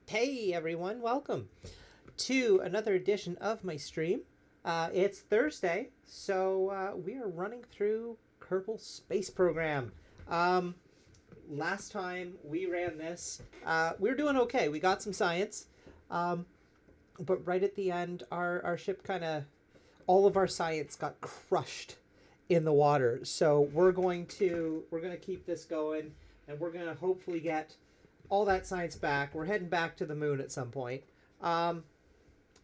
Hey everyone, welcome to another edition of my stream. It's Thursday, so we are running through Kerbal Space Program. Um, Last time we ran this, we were doing okay. We got some science, um, but right at the end, our ship kind of, all of our science got crushed in the water. So we're going to keep this going, and we're going to hopefully get all that science back. We're heading back to the moon at some point. Um,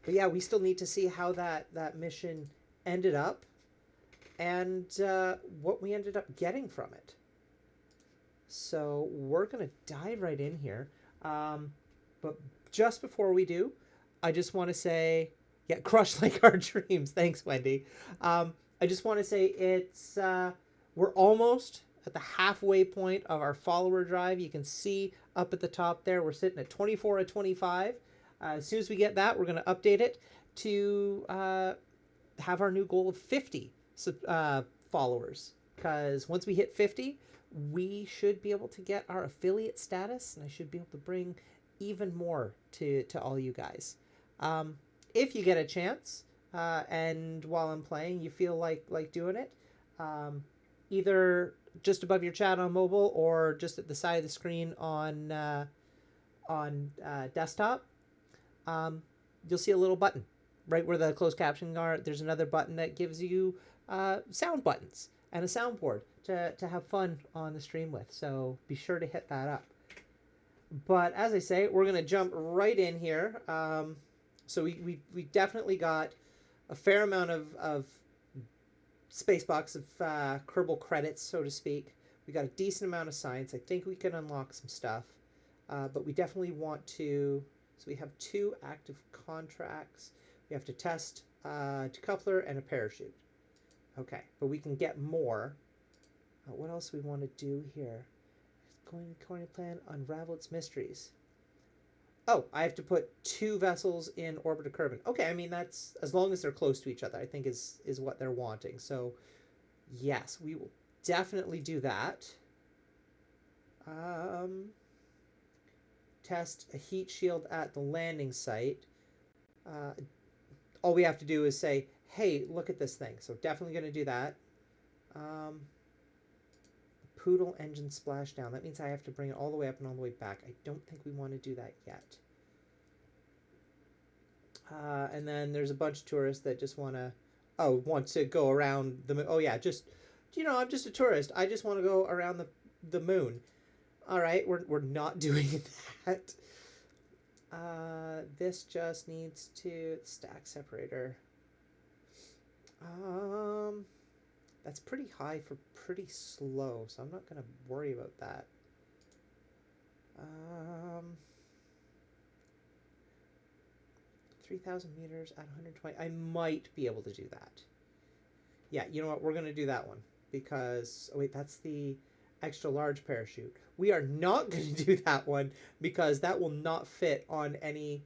but yeah, we still need to see how that mission ended up and what we ended up getting from it. So we're going to dive right in here. But just before we do, I just want to say, yeah, crush like our dreams. Thanks, Wendy. I just want to say we're almost at the halfway point of our follower drive. You can see up at the top there, we're sitting at 24 of 25. As soon as we get that, we're going to update it to have our new goal of 50 followers. Because once we hit 50, we should be able to get our affiliate status, and I should be able to bring even more to all you guys. If you get a chance, and while I'm playing, you feel like doing it, either just above your chat on mobile or just at the side of the screen on desktop, you'll see a little button right where the closed captioning are. There's another button that gives you sound buttons and a soundboard to have fun on the stream with. So be sure to hit that up. But as I say, we're going to jump right in here. So we definitely got a fair amount of Spacebox of Kerbal credits, so to speak. We got a decent amount of science. I think we can unlock some stuff. But we definitely want to... So we have 2 active contracts. We have to test a decoupler and a parachute. Okay, but we can get more. What else do we want to do here? Going according to plan, unravel its mysteries. Oh, I have to put 2 vessels in orbit of Kerbin. Okay, I mean, that's as long as they're close to each other, I think is what they're wanting. So, yes, we will definitely do that. Test a heat shield at the landing site. All we have to do is say, hey, look at this thing. So definitely going to do that. Poodle engine splashdown. That means I have to bring it all the way up and all the way back. I don't think we want to do that yet. And then there's a bunch of tourists that just want to go around the moon. Oh yeah, I'm just a tourist. I just want to go around the moon. All right, we're not doing that. This just needs to stack separator. That's pretty high for pretty slow, so I'm not going to worry about that. 3,000 meters at 120. I might be able to do that. Yeah, you know what? We're going to do that one because... Oh, wait, that's the extra large parachute. We are not going to do that one because that will not fit on any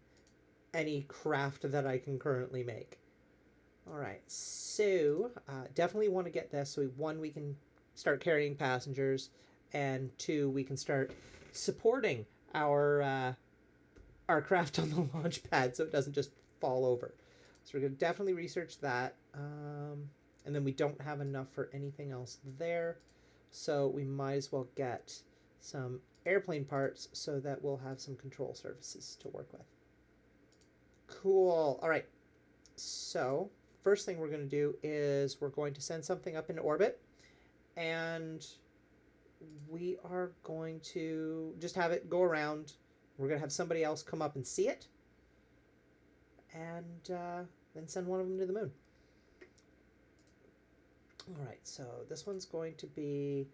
craft that I can currently make. All right, so definitely want to get this. So 1, we can start carrying passengers, and 2, we can start supporting our craft on the launch pad so it doesn't just fall over. So we're going to definitely research that. And then we don't have enough for anything else there. So we might as well get some airplane parts so that we'll have some control surfaces to work with. Cool. All right. So first thing we're going to do is we're going to send something up into orbit, and we are going to just have it go around. We're going to have somebody else come up and see it, and then send one of them to the moon. All right, so this one's going to be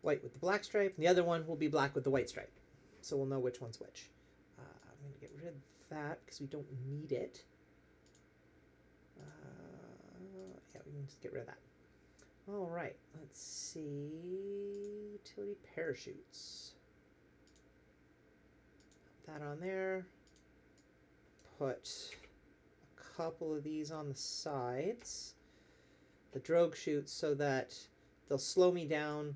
white with the black stripe, and the other one will be black with the white stripe. So we'll know which one's which. I'm going to get rid of that because we don't need it. Yeah, we can just get rid of that. All right, let's see. Utility parachutes. Put that on there. Put a couple of these on the sides. The drogue chutes so that they'll slow me down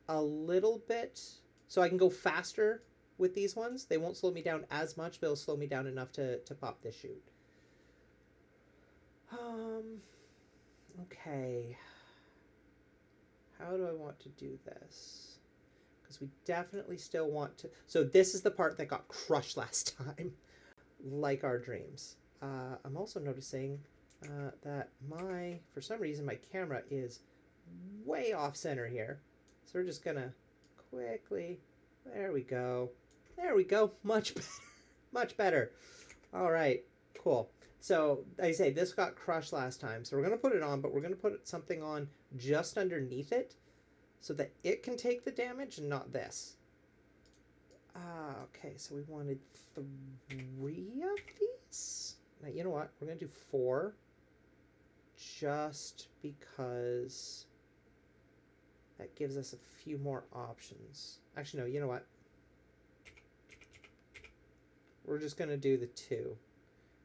a little bit so I can go faster with these ones. They won't slow me down as much, but it'll slow me down enough to pop this chute. Okay. How do I want to do this? Because we definitely still want to... So this is the part that got crushed last time, like our dreams. I'm also noticing that for some reason, my camera is way off center here. So we're just gonna quickly, there we go. There we go, much better, much better. All right, cool. So I say this got crushed last time. So we're gonna put it on, but we're gonna put something on just underneath it so that it can take the damage and not this. Okay, so we wanted 3 of these. Now, you know what? We're going to do 4 just because that gives us a few more options. Actually, no, you know what? We're just going to do the 2.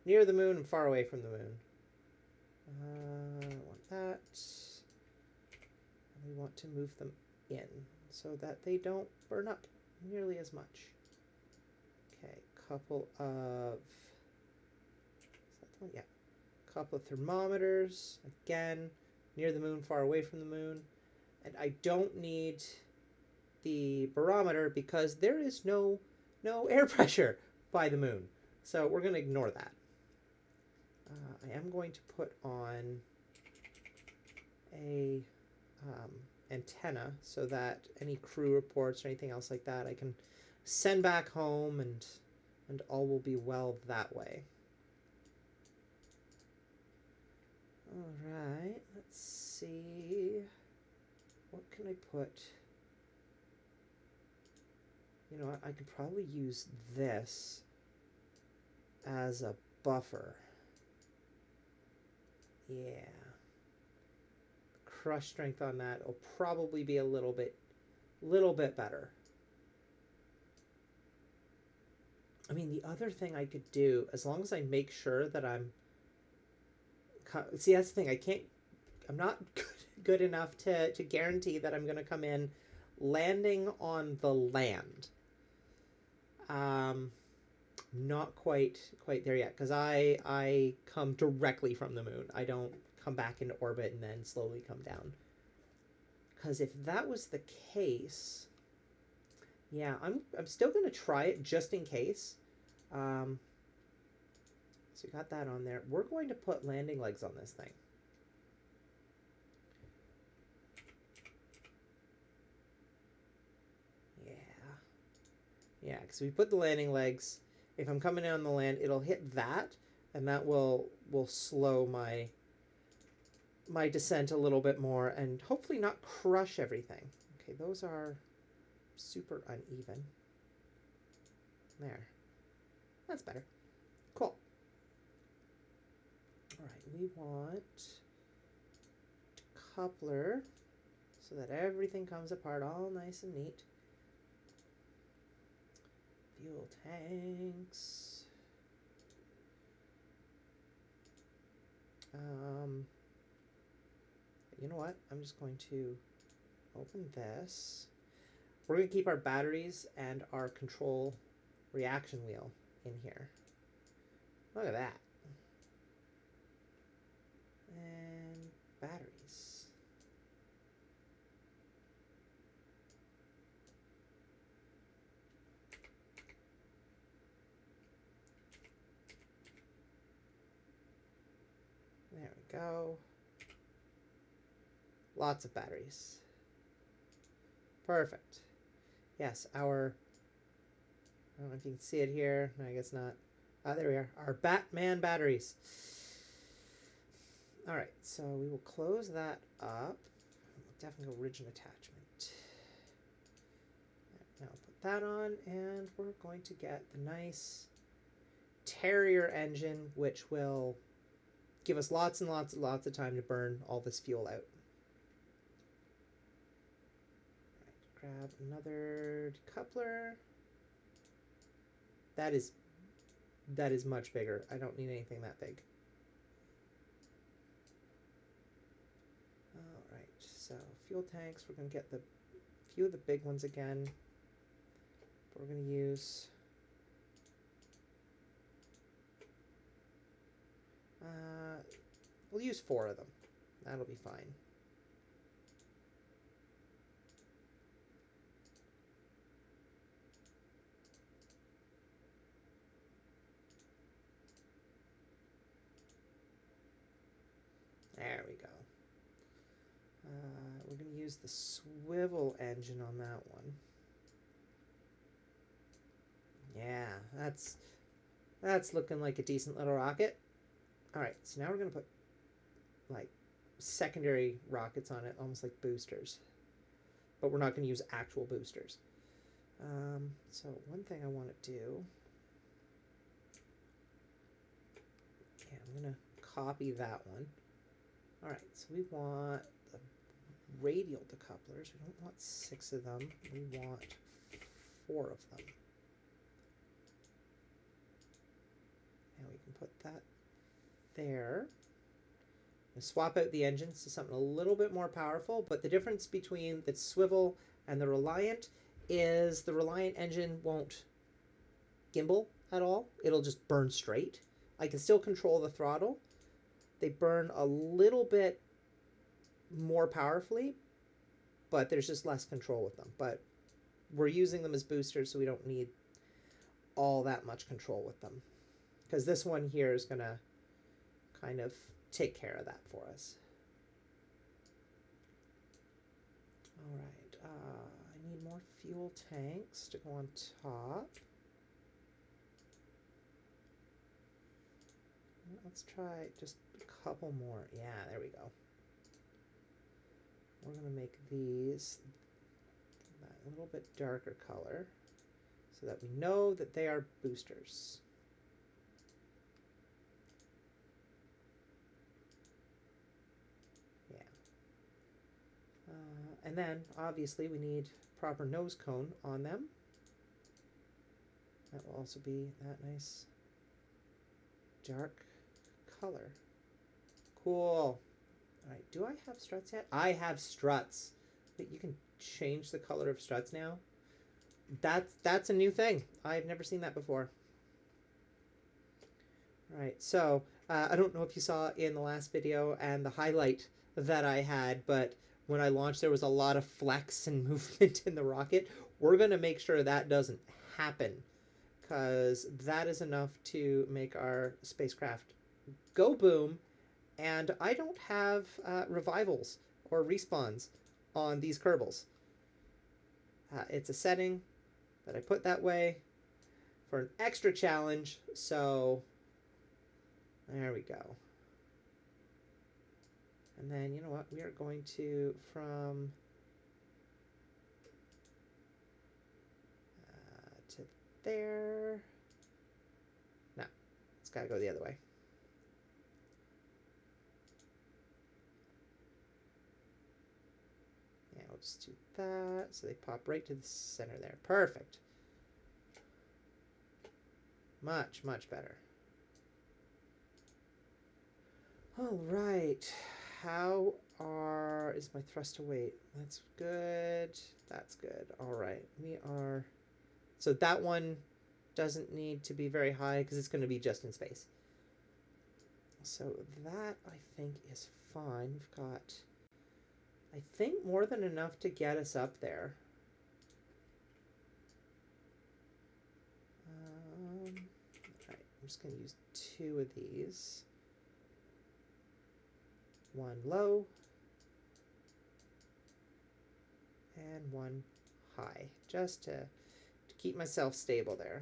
Near the moon and far away from the moon. I want that. And we want to move them in so that they don't burn up nearly as much. Okay, couple of... Is that the one? Yeah. Couple of thermometers. Again, near the moon, far away from the moon. And I don't need the barometer because there is no air pressure by the moon. So we're going to ignore that. I am going to put on a antenna so that any crew reports or anything else like that I can send back home, and all will be well that way. All right, let's see. What can I put? You know what? I could probably use this as a buffer. Yeah. Crush strength on that will probably be a little bit better. I mean, the other thing I could do, as long as I make sure that I'm... See, that's the thing. I'm not good enough to guarantee that I'm going to come in landing on the land. Not quite there yet, because I come directly from the moon. I don't come back into orbit and then slowly come down. Because if that was the case, yeah, I'm still going to try it just in case. So we got that on there. We're going to put landing legs on this thing. Yeah, because we put the landing legs. If I'm coming in on the land, it'll hit that, and that will slow my descent a little bit more, and hopefully not crush everything. Okay, those are super uneven. There. That's better. Cool. All right, we want coupler so that everything comes apart all nice and neat. Fuel tanks. You know what? I'm just going to open this. We're going to keep our batteries and our control reaction wheel in here. Look at that. And batteries. There we go. Lots of batteries. Perfect. Yes, I don't know if you can see it here. No, I guess not. There we are. Our Batman batteries. All right, so we will close that up. Definitely go rigid attachment. Now put that on, and we're going to get the nice Terrier engine, which will give us lots and lots of time to burn all this fuel out. Right, grab another coupler. That is much bigger. I don't need anything that big. All right, so fuel tanks. We're going to get the few of the big ones again. we're going to use we'll use 4 of them. That'll be fine. There we go. We're going to use the swivel engine on that one. Yeah, that's looking like a decent little rocket. All right, so now we're going to put like secondary rockets on it, almost like boosters. But we're not going to use actual boosters. So one thing I want to do, yeah, I'm going to copy that one. All right, so we want the radial decouplers. We don't want 6 of them. We want 4 of them. And we can put that there. And swap out the engines to something a little bit more powerful, but the difference between the swivel and the Reliant is the Reliant engine won't gimbal at all. It'll just burn straight. I can still control the throttle. They burn a little bit more powerfully, but there's just less control with them. But we're using them as boosters, so we don't need all that much control with them. Because this one here is going to kind of take care of that for us. All right, I need more fuel tanks to go on top. Let's try just a couple more. Yeah, there we go. We're going to make these a little bit darker color so that we know that they are boosters. Yeah. And then, obviously, we need proper nose cone on them. That will also be that nice dark color. Cool. All right, do I have struts yet? I have struts. But you can change the color of struts now. That's a new thing. I've never seen that before. All right, so I don't know if you saw in the last video and the highlight that I had, but when I launched, there was a lot of flex and movement in the rocket. We're going to make sure that doesn't happen, because that is enough to make our spacecraft go boom. And I don't have revivals or respawns on these Kerbals. It's a setting that I put that way for an extra challenge. So there we go. And then, you know what? We are going to, from to there. No, it's got to go the other way. Yeah, we'll just do that. So they pop right to the center there. Perfect. Much, much better. All right. How is my thrust to weight? That's good. That's good. All right. We are, so that one doesn't need to be very high because it's going to be just in space. So that, I think, is fine. We've got, I think, more than enough to get us up there. All right. I'm just going to use 2 of these. One low and one high, just to keep myself stable there.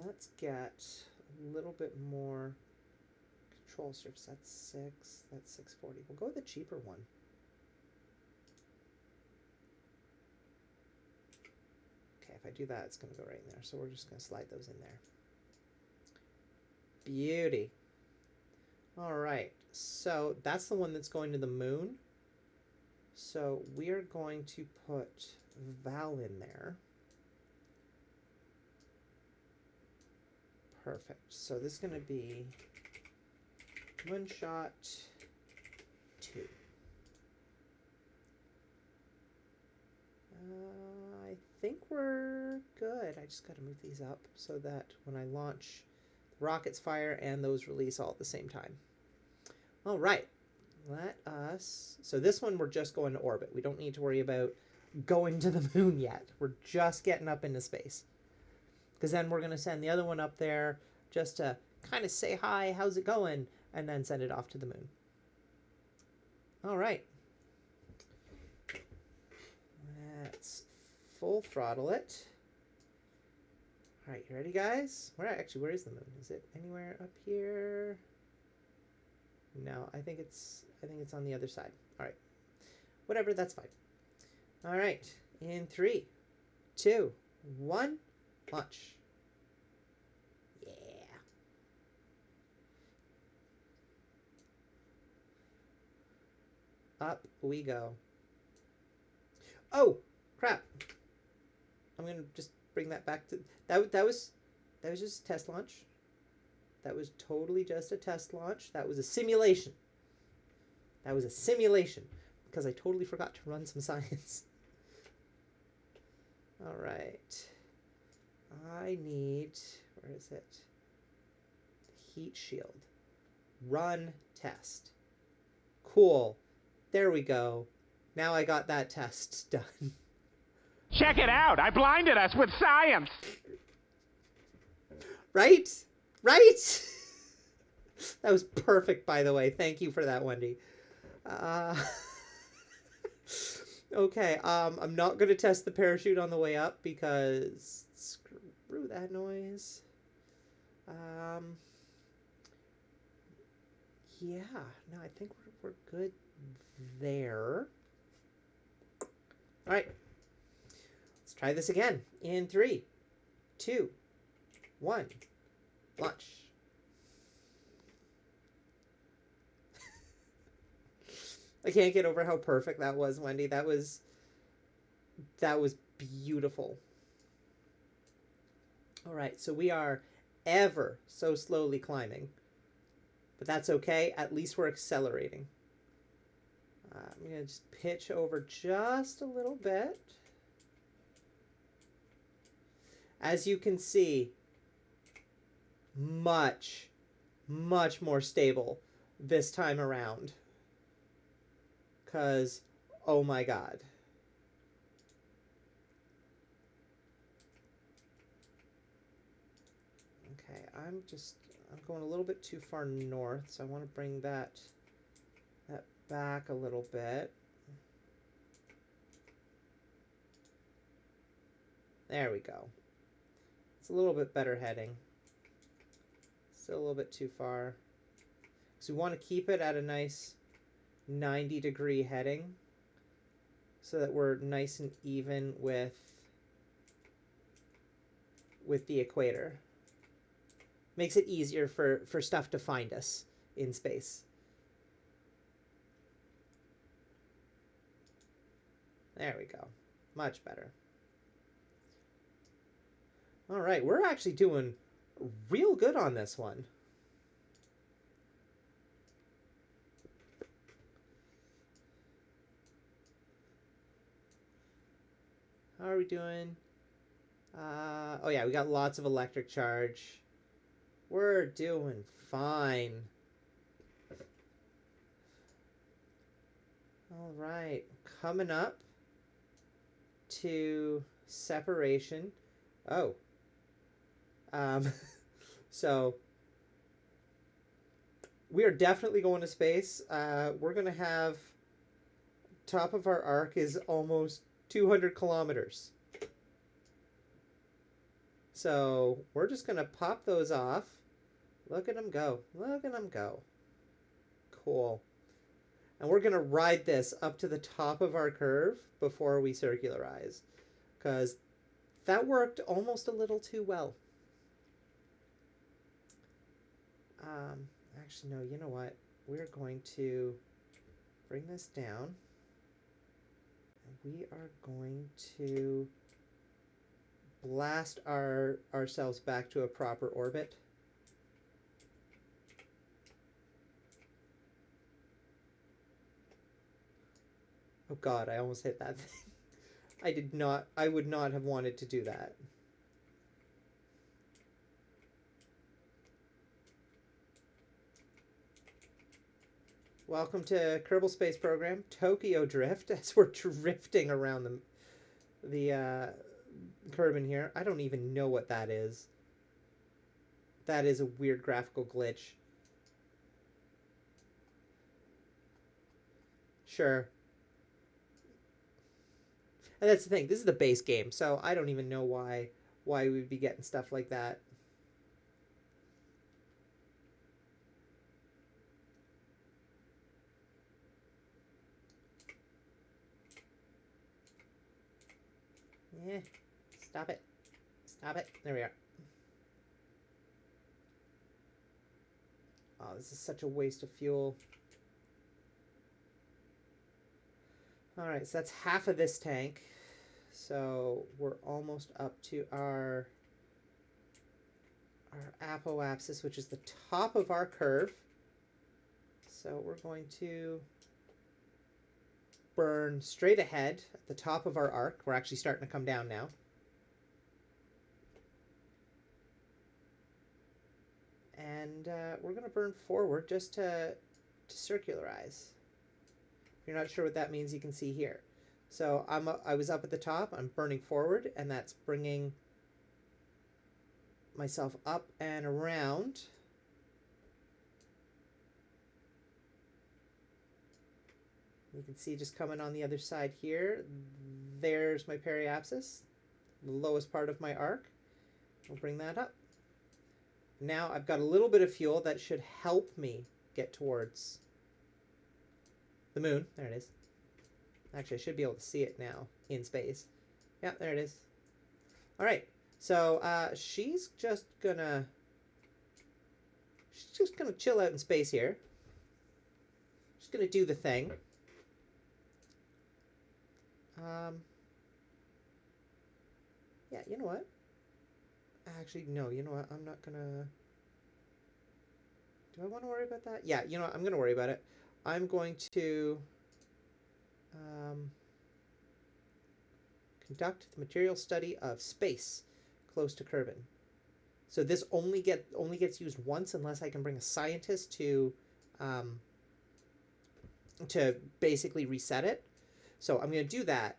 Let's get a little bit more control surface. That's 6, that's 640. We'll go with the cheaper one. Okay, if I do that, it's going to go right in there. So we're just going to slide those in there. Beauty. All right, so that's the one that's going to the moon. So we are going to put Val in there. Perfect. So this is going to be Moonshot 2. I think we're good. I just got to move these up so that when I launch, the rockets fire and those release all at the same time. All right. Let us... So this one, we're just going to orbit. We don't need to worry about going to the moon yet. We're just getting up into space. Because then we're going to send the other one up there just to kind of say hi, how's it going, and then send it off to the moon. All right. Let's full throttle it. All right, you ready, guys? Where is the moon? Is it anywhere up here? No, I think it's on the other side. All right. Whatever, that's fine. All right. In 3, 2, 1, launch. Yeah. Up we go. Oh, crap. I'm going to just bring that back to... That was just a test launch. That was totally just a test launch. That was a simulation. That was a simulation because I totally forgot to run some science. All right. I need... Where is it? The heat shield. Run test. Cool. There we go. Now I got that test done. Check it out! I blinded us with science! Right? Right? That was perfect, by the way. Thank you for that, Wendy. Okay, I'm not going to test the parachute on the way up because screw that noise. Yeah, no, I think we're good there. All right. Let's try this again. In 3, 2, 1, launch. I can't get over how perfect that was, Wendy. That was beautiful. All right, so we are ever so slowly climbing, but that's okay. At least we're accelerating. I'm going to just pitch over just a little bit. As you can see, much more stable this time around. Because, oh my God. Okay, I'm going a little bit too far north, so I want to bring that back a little bit. There we go. It's a little bit better heading. Still a little bit too far. So we want to keep it at a nice 90-degree heading so that we're nice and even with the equator. Makes it easier for stuff to find us in space. There we go. Much better. All right, we're actually doing real good on this one. How are we doing? Oh yeah, we got lots of electric charge. We're doing fine. All right, coming up to separation. Oh. So we are definitely going to space. We're going to have top of our arc is almost 200 kilometers. So we're just going to pop those off. Look at them go. Look at them go. Cool. And we're going to ride this up to the top of our curve before we circularize. Because that worked almost a little too well. Actually, no, you know what? We're going to bring this down. And we are going to blast ourselves back to a proper orbit. Oh God, I almost hit that thing. I would not have wanted to do that. Welcome to Kerbal Space Program, Tokyo Drift, as we're drifting around the Kerbin here. I don't even know what that is. That is a weird graphical glitch. Sure. And that's the thing. This is the base game, so I don't even know why we'd be getting stuff like that. Yeah. Stop it. Stop it. There we are. Oh, this is such a waste of fuel. Alright, so that's half of this tank. So we're almost up to our apoapsis, which is the top of our curve. So we're going to burn straight ahead at the top of our arc. We're actually starting to come down now. And we're going to burn forward just to circularize. If you're not sure what that means, you can see here. So I was up at the top, I'm burning forward, and that's bringing myself up and around. You can see just coming on the other side here, there's my periapsis, the lowest part of my arc. We'll bring that up. Now I've got a little bit of fuel that should help me get towards the moon. There it is. Actually, I should be able to see it now in space. Yeah, there it is. All right. So she's just gonna chill out in space here. She's gonna do the thing. Yeah, you know what? Actually, no. You know what? I'm not gonna. Do I want to worry about that? Yeah, you know what? I'm gonna worry about it. I'm going to conduct the material study of space close to Kerbin. So this only gets used once unless I can bring a scientist to basically reset it. So I'm going to do that.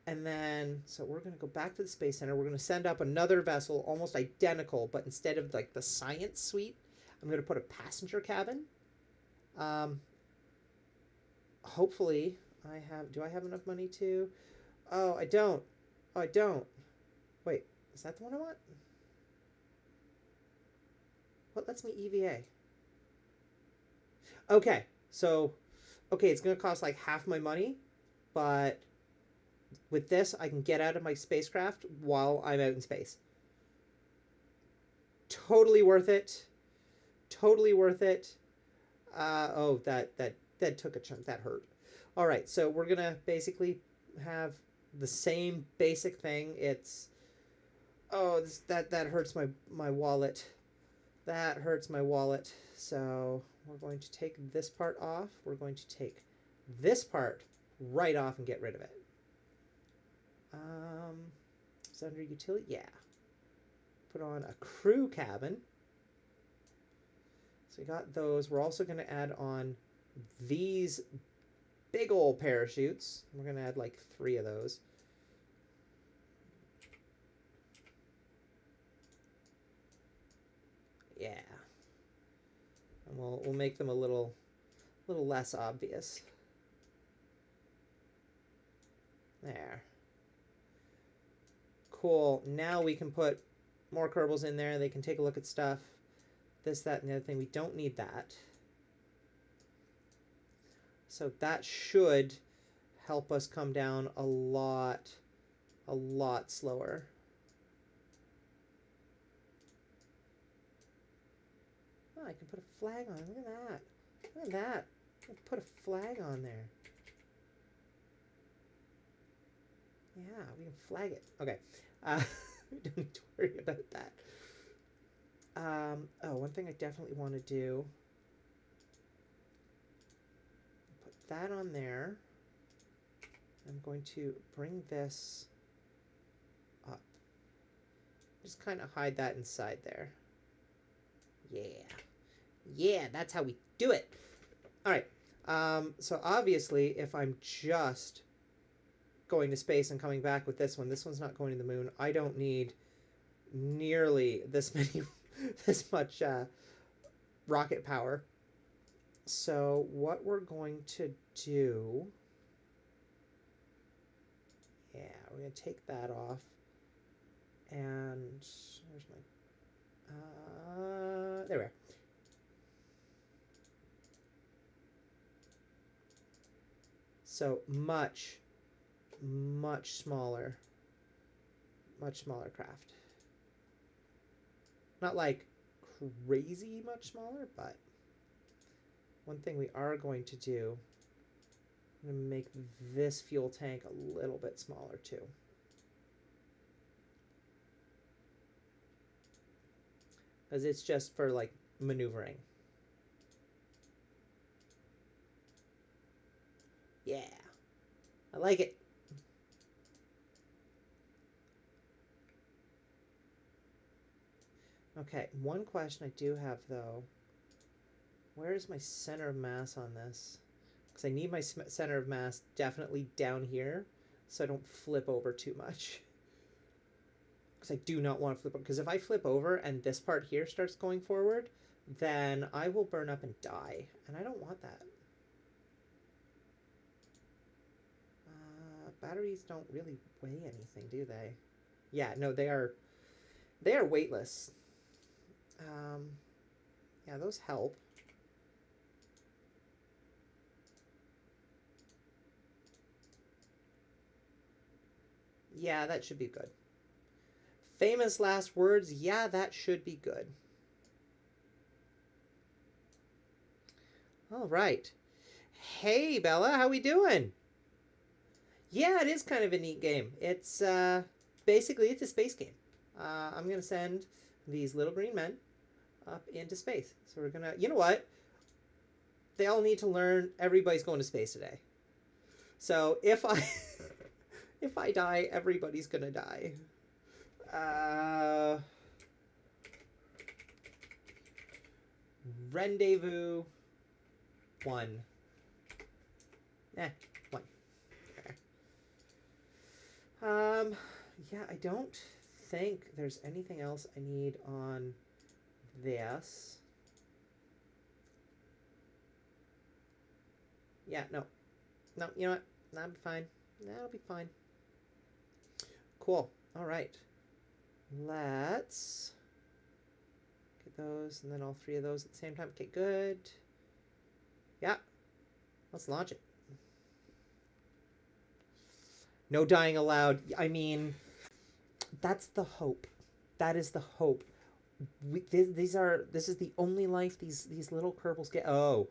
And then, so we're going to go back to the Space Center. We're going to send up another vessel, almost identical, but instead of like the science suite, I'm going to put a passenger cabin. Hopefully, do I have enough money to? Oh, I don't. Oh, I don't. Wait, is that the one I want? What lets me EVA? Okay, so, it's going to cost like half my money, but with this, I can get out of my spacecraft while I'm out in space. Totally worth it. Totally worth it. Oh, that took a chunk. That hurt. All right, so we're going to basically have the same basic thing. It's, that hurts my wallet. That hurts my wallet. So we're going to take this part off. We're going to take this part right off and get rid of it. Is that under utility? Yeah. Put on a crew cabin. So we got those. We're also going to add on these big old parachutes. We're going to add like 3 of those. Yeah. And we'll make them a little less obvious. There. Cool. Now we can put more Kerbals in there. They can take a look at stuff. This, that, and the other thing. We don't need that. So that should help us come down a lot slower. Oh, I can put a flag on. Look at that. Look at that. I can put a flag on there. Yeah, we can flag it. Okay. We don't need to worry about that. One thing I definitely want to do. Put that on there. I'm going to bring this up. Just kind of hide that inside there. Yeah. Yeah, that's how we do it. All right. So obviously, if I'm just going to space and coming back with this one's not going to the moon. I don't need nearly this many, this much rocket power. So what we're going to do, yeah, we're going to take that off. And where's my, there we are. So much smaller craft. Not like crazy much smaller, but one thing we are going to do, I'm going to make this fuel tank a little bit smaller too. Because it's just for like maneuvering. Yeah, I like it. Okay, one question I do have though. Where is my center of mass on this? Because I need my center of mass definitely down here so I don't flip over too much. Because I do not want to flip over. Because if I flip over and this part here starts going forward, then I will burn up and die. And I don't want that. Batteries don't really weigh anything, do they? Yeah, no, they are weightless. Yeah, those help. Yeah, that should be good. Famous last words. Yeah, that should be good. All right. Hey, Bella, how we doing? Yeah, it is kind of a neat game. It's basically it's a space game. I'm gonna send these little green men up into space. So we're gonna, you know what? They all need to learn. Everybody's going to space today. So if I if I die, everybody's gonna die. Rendezvous 1. 1. Okay. Yeah, I don't think there's anything else I need on this. Yeah, no. No, you know what? That'll be fine. That'll be fine. Cool. All right. Let's get those, and then all 3 of those at the same time. Okay, good. Yeah. Let's launch it. No dying allowed. I mean, that's the hope. That is the hope. This is the only life these little Kerbals get. Oh.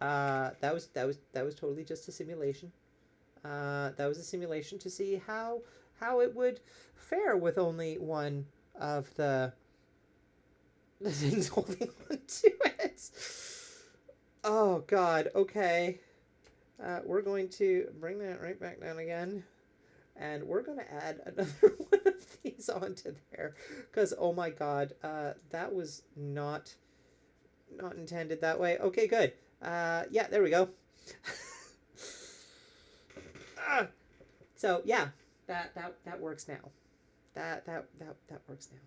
That was totally just a simulation. That was a simulation to see how it would fare with only one of the things holding on to it. Oh God. Okay. We're going to bring that right back down again, and we're going to add another one of these onto there, because oh my God, that was not intended that way. Okay, good. Yeah, there we go. So yeah, that works now. That works now.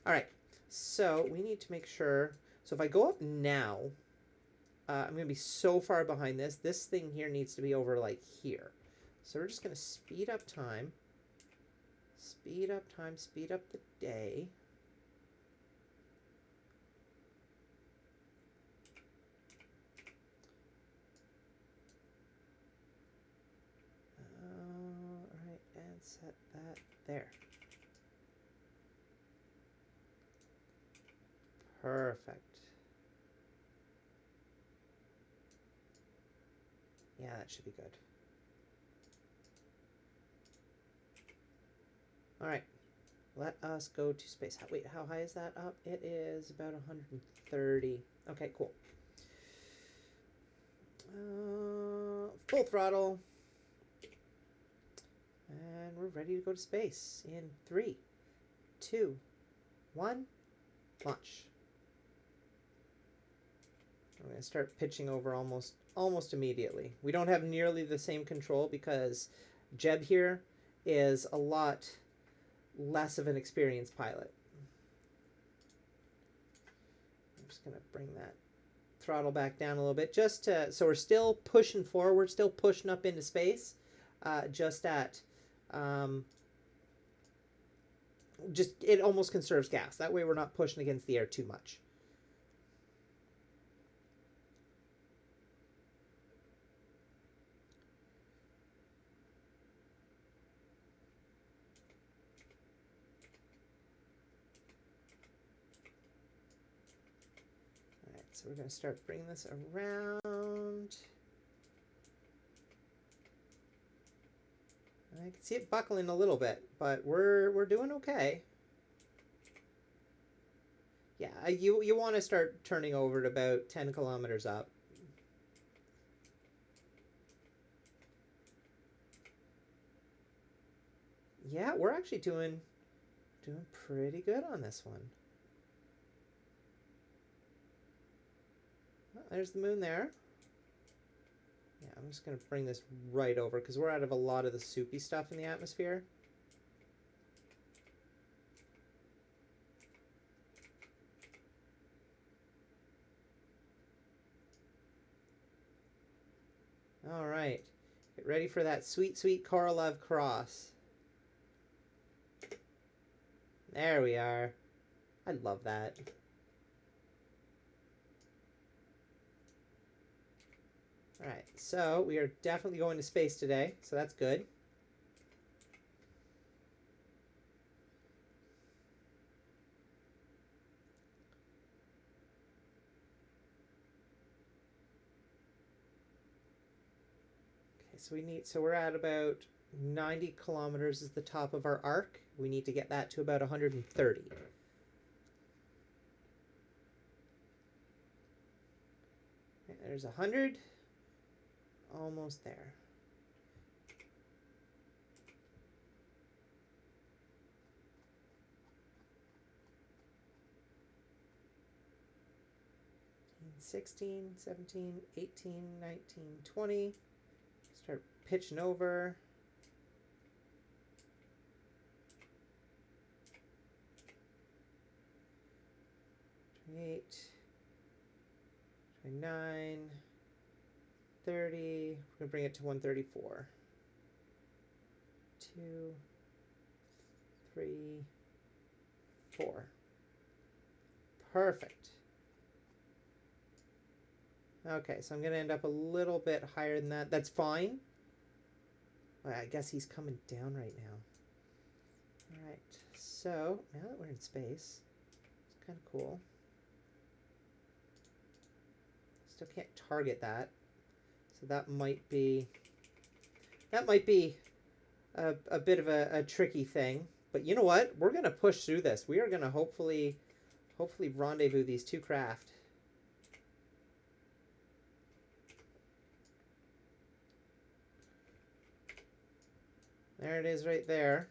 All right. So we need to make sure. So if I go up now, I'm going to be so far behind this. This thing here needs to be over like here. So we're just going to speed up time. Speed up time. Speed up the day. Alright, and set that there. Perfect. Yeah, that should be good. Alright, let us go to space. Wait, how high is that up? It is about 130. Okay, cool. Full throttle. And we're ready to go to space in 3, 2, 1, launch. I'm going to start pitching over almost immediately. We don't have nearly the same control because Jeb here is a lot less of an experienced pilot. I'm just going to bring that throttle back down a little bit just to, so we're still pushing forward, still pushing up into space, just at just it almost conserves gas. That way we're not pushing against the air too much. All right, so we're going to start bringing this around. I can see it buckling a little bit, but we're doing okay. Yeah, you want to start turning over at about 10 kilometers up. Yeah, we're actually doing pretty good on this one. Oh, there's the moon there. Yeah, I'm just going to bring this right over because we're out of a lot of the soupy stuff in the atmosphere. All right. Get ready for that sweet, sweet Korolev cross. There we are. I love that. All right, so we are definitely going to space today, so that's good. Okay, so we're at about 90 kilometers is the top of our arc. We need to get that to about 130. Okay, there's 100. Almost there. And 16, 17, 18, 19, 20. Start pitching over. 28, 29, 30. We're going to bring it to 134. 2, 3, 4. Perfect. Okay, so I'm going to end up a little bit higher than that. That's fine. Well, I guess he's coming down right now. All right, so now that we're in space, it's kind of cool. Still can't target that. So that might be a bit of a tricky thing. But you know what? We're going to push through this. We are going to hopefully rendezvous these two craft. There it is right there.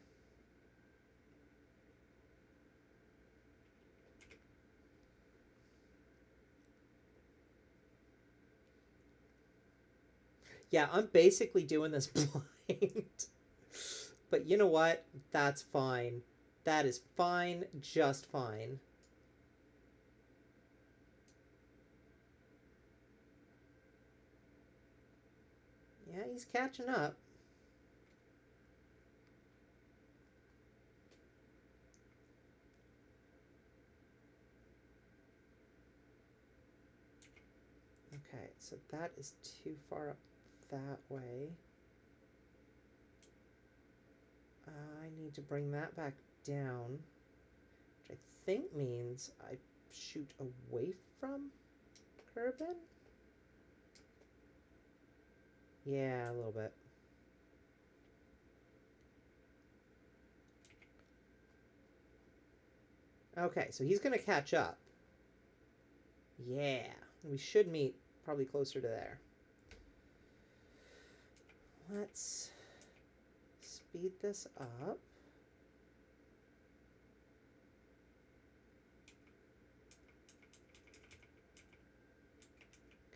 Yeah, I'm basically doing this blind. But you know what? That's fine. That is fine, just fine. Yeah, he's catching up. Okay, so that is too far up that way. I need to bring that back down, which I think means I shoot away from Kerbal? Yeah, a little bit. Okay, so he's going to catch up. Yeah, we should meet probably closer to there. let's speed this up.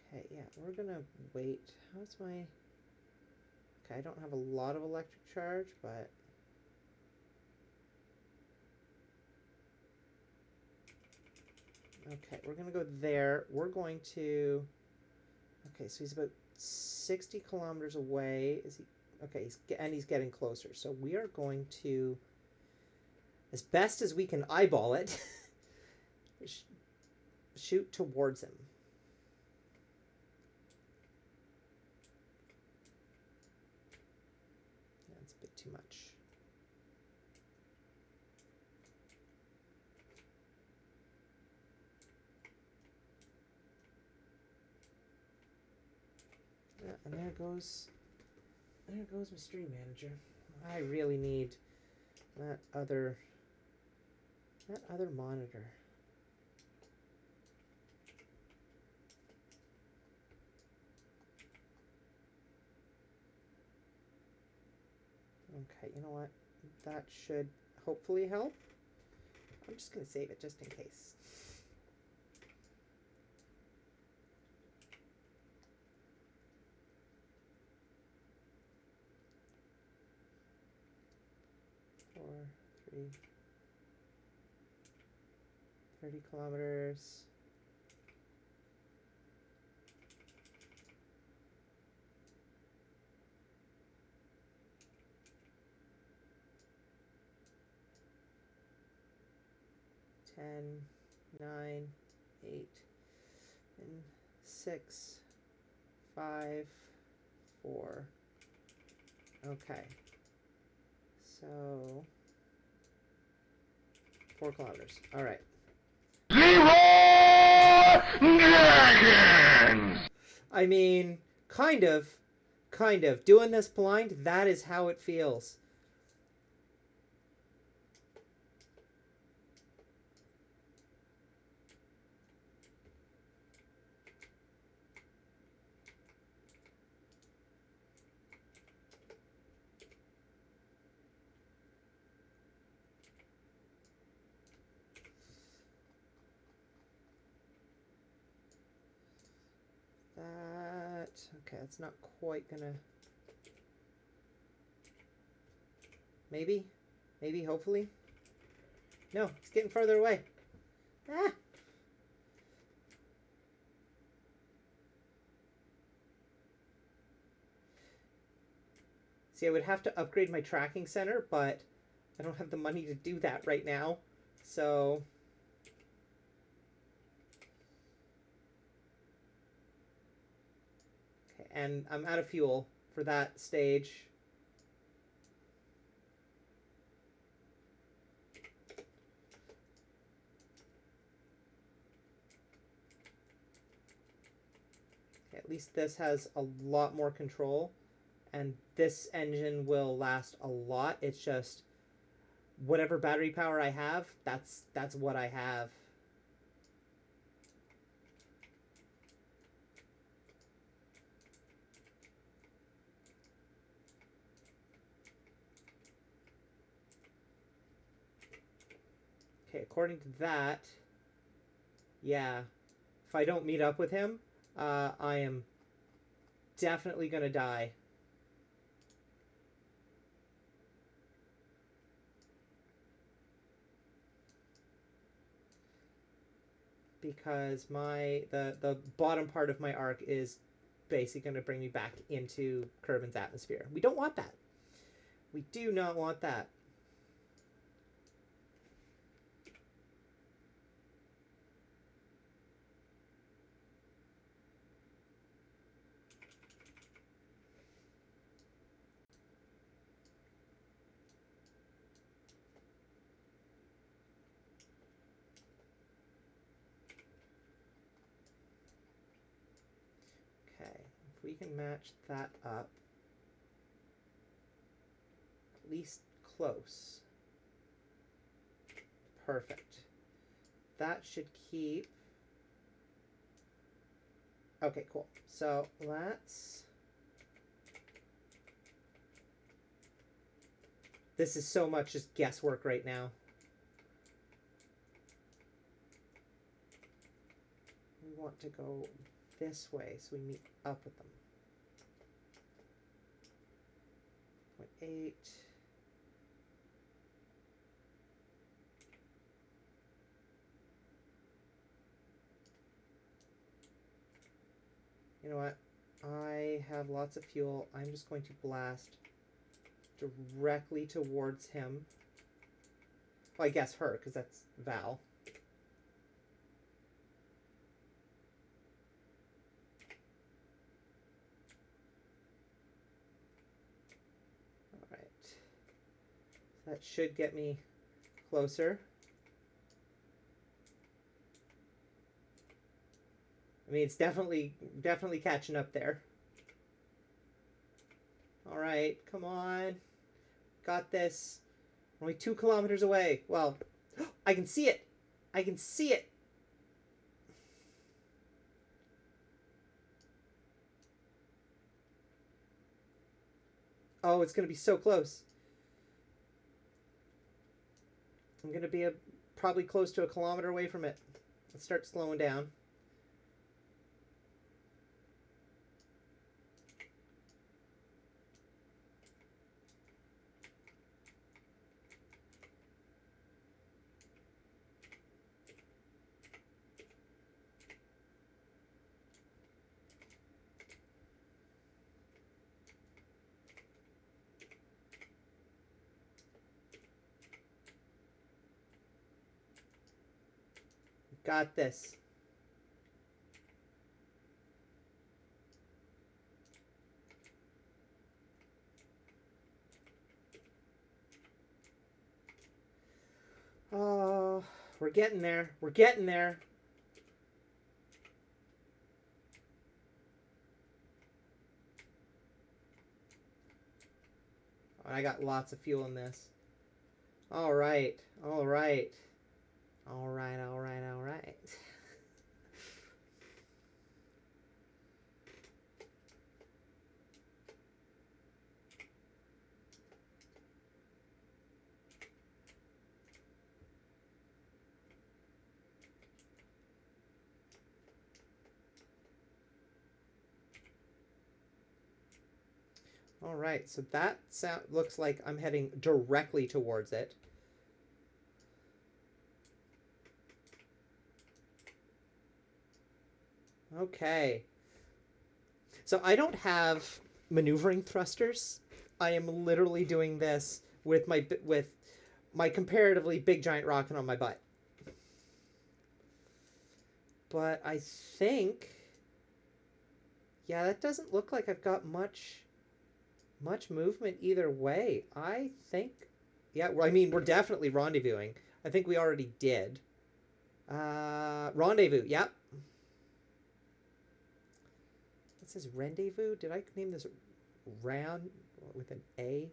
Okay, yeah, we're gonna wait. How's my... Okay, I don't have a lot of electric charge, but... Okay, we're gonna go there. We're going to... Okay, so he's about 60 kilometers away. Is he... Okay, he's getting closer. So we are going to, as best as we can eyeball it, shoot towards him. That's a bit too much. Yeah, and there goes my stream manager. I really need that other monitor. Okay, you know what? That should hopefully help. I'm just going to save it just in case. Four, 3, 30 kilometers. Ten, 9, 8, and 6, 5, 4. Okay. So 4 kilometers. All right. I mean, kind of. Doing this blind, that is how it feels. Okay, that's not quite gonna... Maybe, hopefully. No, it's getting further away. Ah! See, I would have to upgrade my tracking center, but I don't have the money to do that right now. So... Okay, and I'm out of fuel for that stage. Okay, at least this has a lot more control. And this engine will last a lot. It's just whatever battery power I have, that's what I have. Okay, according to that, yeah, if I don't meet up with him, I am definitely gonna die. Because the bottom part of my arc is basically going to bring me back into Kerbin's atmosphere. We don't want that. We do not want that. If we can match that up, at least close. Perfect. That should keep... Okay, cool. So let's This is so much just guesswork right now. We want to go this way so we meet up with them. 0.8. You know what? I have lots of fuel. I'm just going to blast directly towards him. Well, I guess her, because that's Val. Alright. So that should get me closer. I mean, it's definitely catching up there. All right, come on. Got this. Only 2 kilometers away. Well, I can see it. I can see it. Oh, it's going to be so close. I'm going to be probably close to 1 kilometer away from it. Let's start slowing down. Got this. Oh, we're getting there. We're getting there. I got lots of fuel in this. All right. All right. All right, all right, all right. All right, so that looks like I'm heading directly towards it. Okay. So I don't have maneuvering thrusters. I am literally doing this with my comparatively big giant rocket on my butt. But I think, yeah, that doesn't look like I've got much movement either way. I think, yeah, I mean, we're definitely rendezvousing. I think we already did. Rendezvous, yep. It says Rendezvous. Did I name this round with an A?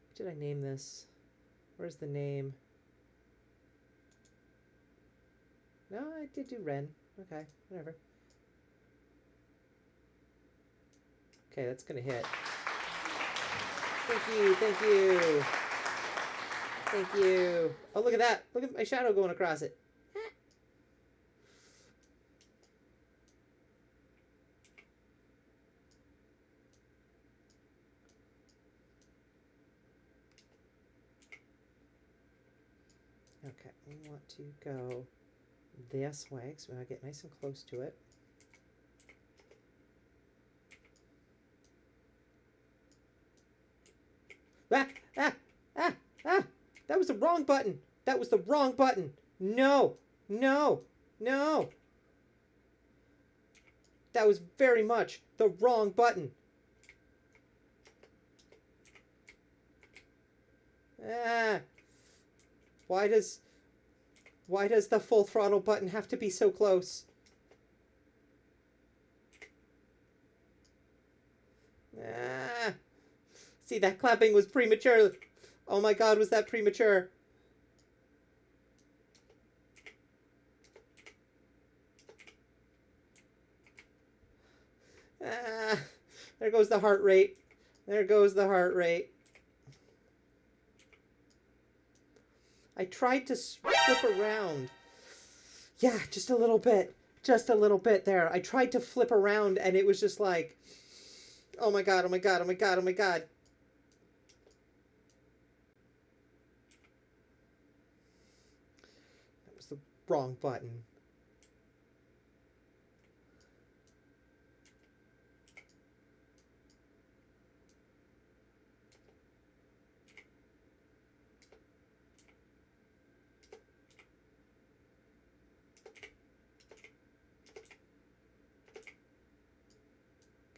What did I name this? Where's the name? No, I did do Ren. Okay, whatever. Okay, that's gonna hit. Thank you, thank you. Thank you. Oh, look at that. Look at my shadow going across it. Okay, we want to go this way, so we want to get nice and close to it. Ah, ah, ah, ah! That was the wrong button. That was the wrong button. No, no, no. That was very much the wrong button. Ah. Why does the full throttle button have to be so close? Ah. See, that clapping was premature. Oh my God, was that premature? Ah. There goes the heart rate. There goes the heart rate. I tried to flip around. Yeah, just a little bit. Just a little bit there. I tried to flip around and it was just like, oh my god, oh my god, oh my god, oh my god. That was the wrong button.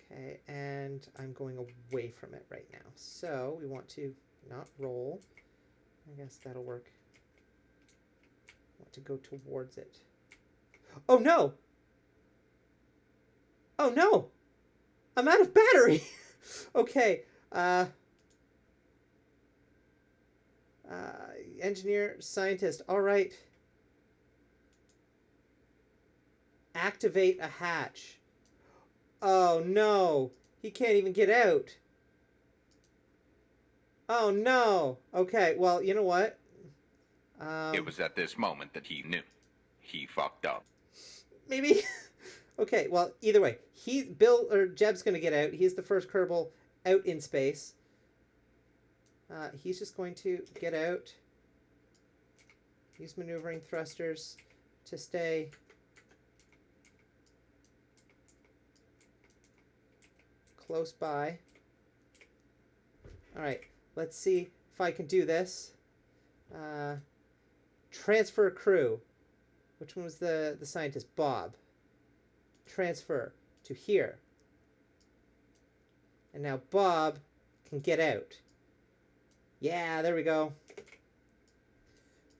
Okay, and I'm going away from it right now. So we want to not roll. I guess that'll work. I want to go towards it. Oh no! Oh no! I'm out of battery! Okay, engineer, scientist, all right. Activate a hatch. Oh no, he can't even get out. Oh no. Okay, well, you know what? It was at this moment that he knew. He fucked up. Maybe. Okay, well, either way, Bill or Jeb's gonna get out. He's the first Kerbal out in space. He's just going to get out. Use maneuvering thrusters to stay close by. All right, let's see if I can do this. Transfer crew. Which one was the scientist? Bob. Transfer to here. And now Bob can get out. Yeah, there we go.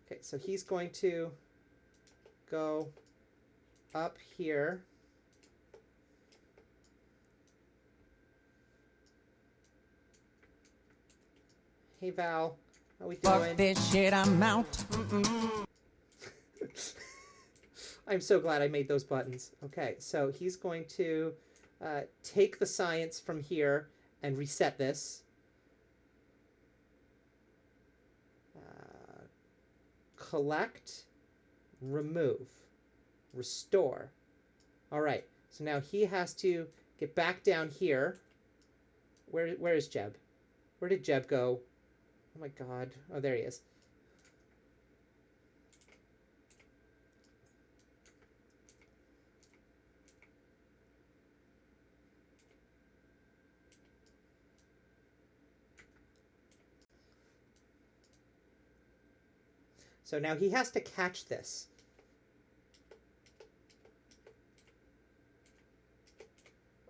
Okay, so he's going to go up here. Hey, Val. How we doing? Fuck this shit, I'm out. I'm so glad I made those buttons. Okay, so he's going to take the science from here and reset this. Collect, remove, restore. All right, so now he has to get back down here. Where is Jeb? Where did Jeb go? Oh my god. Oh, there he is. So now he has to catch this.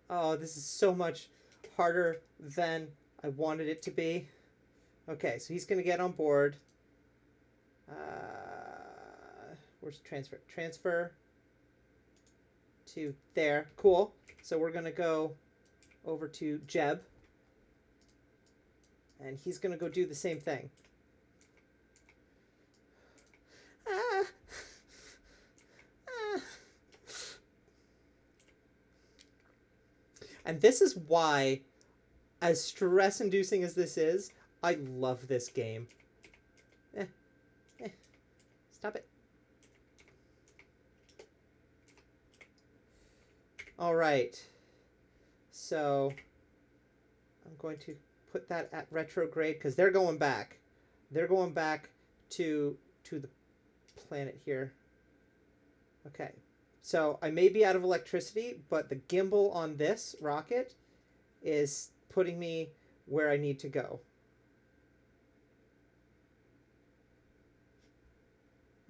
Oh, this is so much harder than I wanted it to be. Okay, so he's going to get on board. Where's transfer? Transfer to there. Cool. So we're going to go over to Jeb. And he's going to go do the same thing. And this is why, as stress-inducing as this is, I love this game. Stop it. All right. So I'm going to put that at retrograde because they're going back. They're going back to the planet here. Okay. So I may be out of electricity, but the gimbal on this rocket is putting me where I need to go.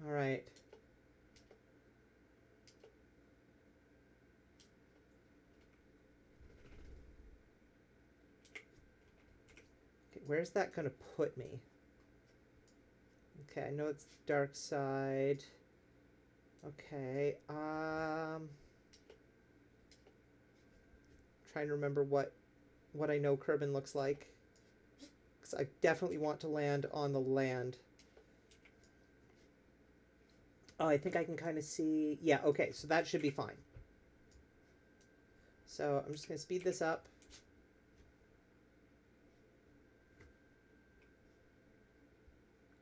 All right. Okay, where's that going to put me? Okay, I know it's the dark side. Okay, trying to remember what I know Kerbin looks like. Because I definitely want to land on the land. Oh, I think I can kind of see... Yeah, okay, so that should be fine. So I'm just going to speed this up.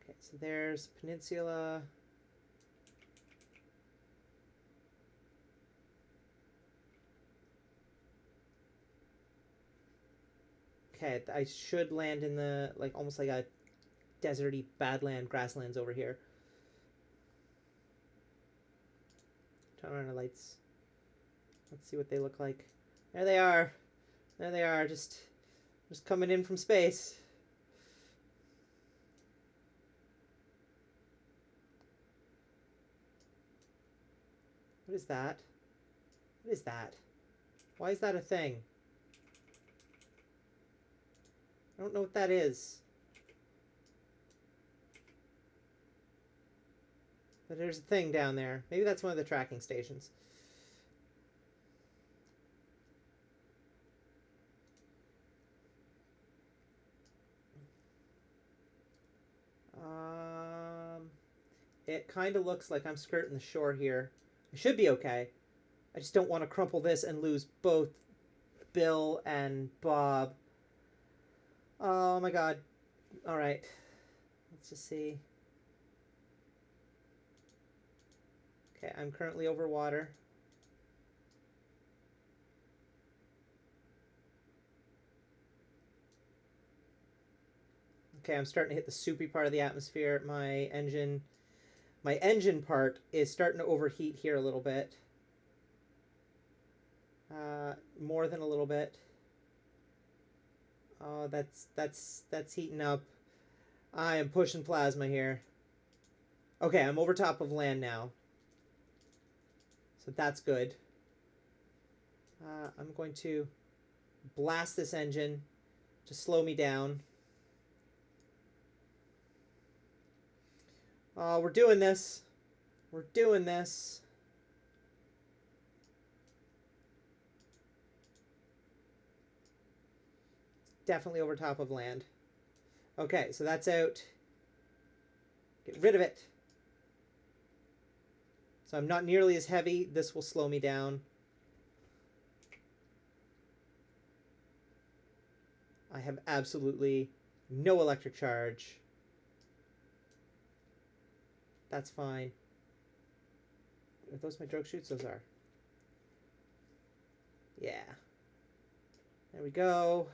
Okay, so there's Peninsula. Okay, I should land in the, like, almost like a deserty badland, grasslands over here. Turn on our lights. Let's see what they look like. There they are. There they are, just coming in from space. What is that? What is that? Why is that a thing? I don't know what that is. But there's a thing down there. Maybe that's one of the tracking stations. It kind of looks like I'm skirting the shore here. I should be okay. I just don't want to crumple this and lose both Bill and Bob. Oh my god. Alright. Let's just see. Okay, I'm currently over water. Okay, I'm starting to hit the soupy part of the atmosphere. My engine part is starting to overheat here a little bit. More than a little bit. Oh, that's heating up. I am pushing plasma here. Okay, I'm over top of land now. So that's good. I'm going to blast this engine to slow me down. Oh, we're doing this. We're doing this. Definitely over top of land. Okay, so that's out. Get rid of it. So I'm not nearly as heavy. This will slow me down. I have absolutely no electric charge. That's fine. Are those my drogue chutes? Those are. Yeah. There we go.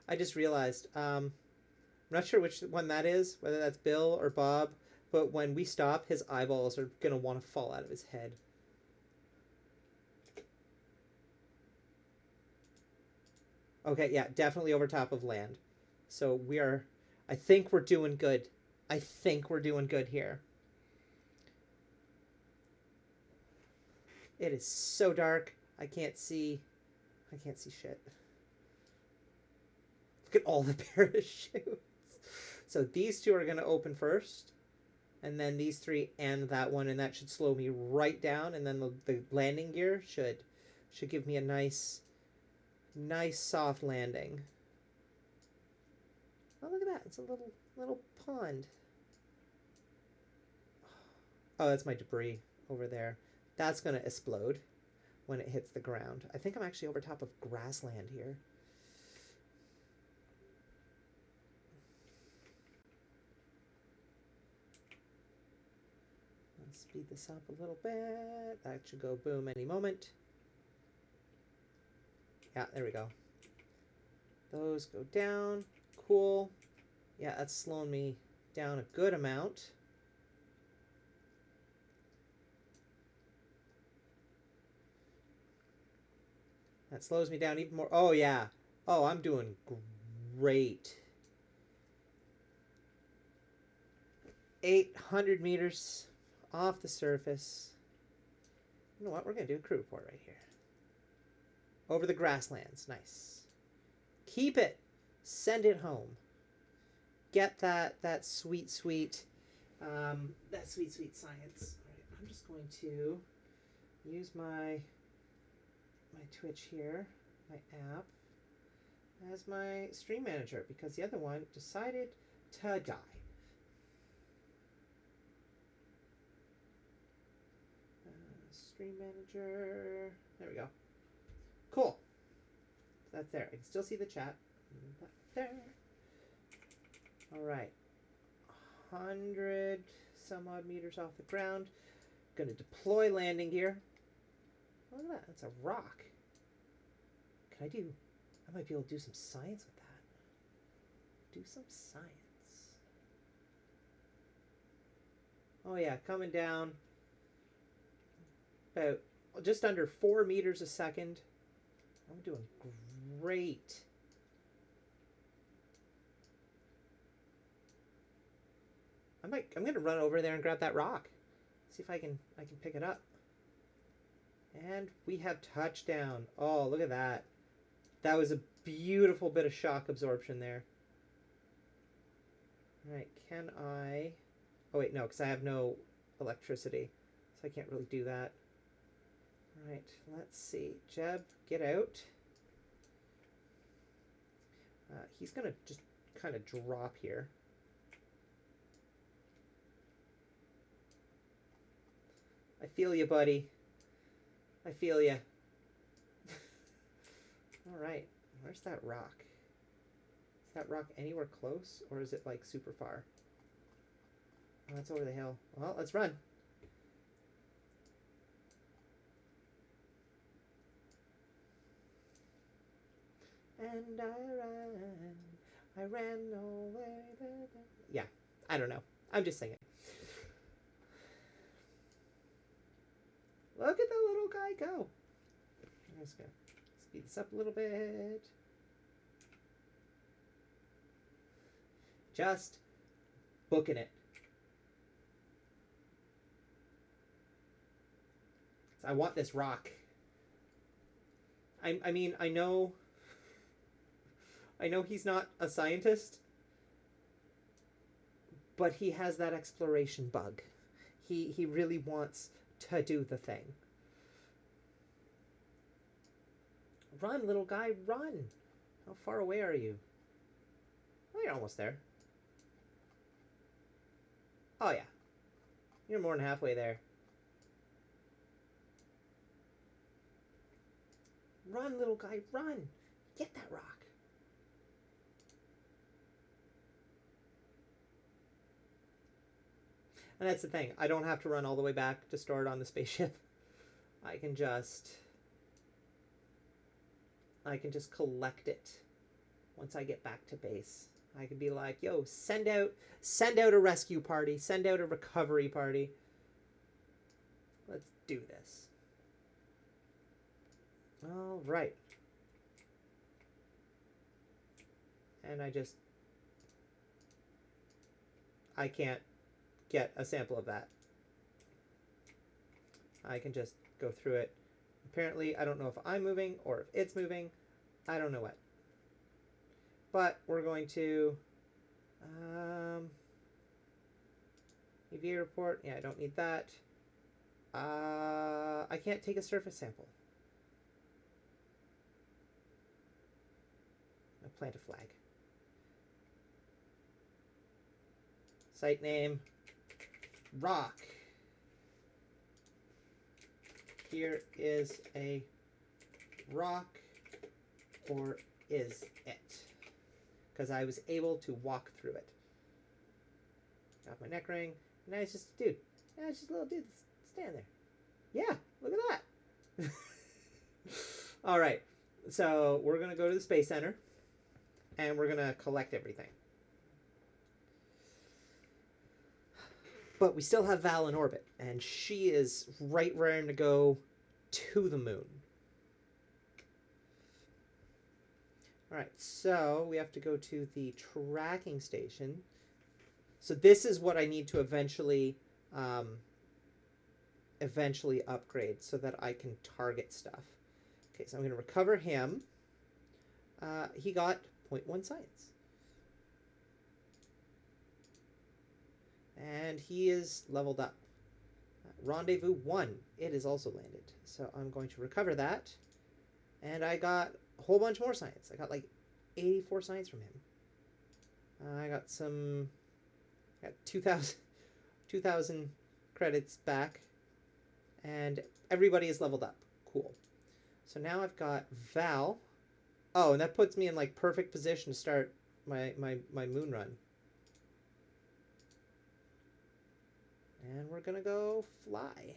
I just realized, I'm not sure which one that is, whether that's Bill or Bob, but when we stop, his eyeballs are going to want to fall out of his head. Okay, yeah, definitely over top of land. So we are, I think we're doing good. I think we're doing good here. It is so dark. I can't see shit. Look at all the parachutes. So these two are going to open first. And then these three and that one. And that should slow me right down. And then the landing gear should give me a nice soft landing. Oh, look at that. It's a little pond. Oh, that's my debris over there. That's going to explode when it hits the ground. I think I'm actually over top of grassland here. Let's speed this up a little bit. That should go boom any moment. Yeah, there we go. Those go down. Cool. Yeah, that's slowing me down a good amount. That slows me down even more. Oh, yeah. Oh, I'm doing great. 800 meters off the surface. You know what? We're going to do a crew report right here. Over the grasslands. Nice. Keep it. Send it home. Get that sweet science. All right, I'm just going to use my Twitch here, my app, as my stream manager because the other one decided to die. Stream manager. There we go. Cool. That's there. I can still see the chat. There. All right. 100 some odd meters off the ground. Going to deploy landing gear. Look at that. That's a rock. Can I do... I might be able to do some science with that. Do some science. Oh yeah, coming down about just under 4 meters a second. I'm doing great. I'm gonna run over there and grab that rock. See if I can pick it up. And we have touchdown. Oh, look at that. That was a beautiful bit of shock absorption there. All right, can I... Oh, wait, no, because I have no electricity, so I can't really do that. All right, let's see. Jeb, get out. He's going to just kind of drop here. I feel you, buddy. I feel you. All right, where's that rock? Is that rock anywhere close, or is it like super far? Oh, it's over the hill. Well, let's run. And I ran away. Yeah, I don't know. I'm just singing. Look at the little guy go. I'm just gonna speed this up a little bit. Just booking it. I want this rock. I mean, I know he's not a scientist, but he has that exploration bug. He really wants to do the thing. Run, little guy, run. How far away are you? Oh, you're almost there. Oh, yeah. You're more than halfway there. Run, little guy, run. Get that rock. And that's the thing. I don't have to run all the way back to store it on the spaceship. I can just collect it once I get back to base. I could be like, yo, send out a rescue party, send out a recovery party. Let's do this. All right. And I can't get a sample of that. I can just go through it. Apparently, I don't know if I'm moving or if it's moving. I don't know what. But we're going to EVA report. Yeah, I don't need that. I can't take a surface sample. I'll plant a flag. Site name, rock. Here is a rock, or is it? Because I was able to walk through it. Got my neck ring. Now it's just a dude. Now it's just a little dude stand there. Yeah, look at that. All right. So we're going to go to the Space Center, and we're going to collect everything. But we still have Val in orbit, and she is right raring to go to the moon. All right, so we have to go to the tracking station. So this is what I need to eventually upgrade so that I can target stuff. Okay, so I'm going to recover him. He got 0.1 science. And he is leveled up. Rendezvous 1. It is also landed. So I'm going to recover that. And I got a whole bunch more science. I got like 84 science from him. I got 2,000 credits back. And everybody is leveled up. Cool. So now I've got Val. Oh, and that puts me in like perfect position to start my moon run. And we're gonna go fly.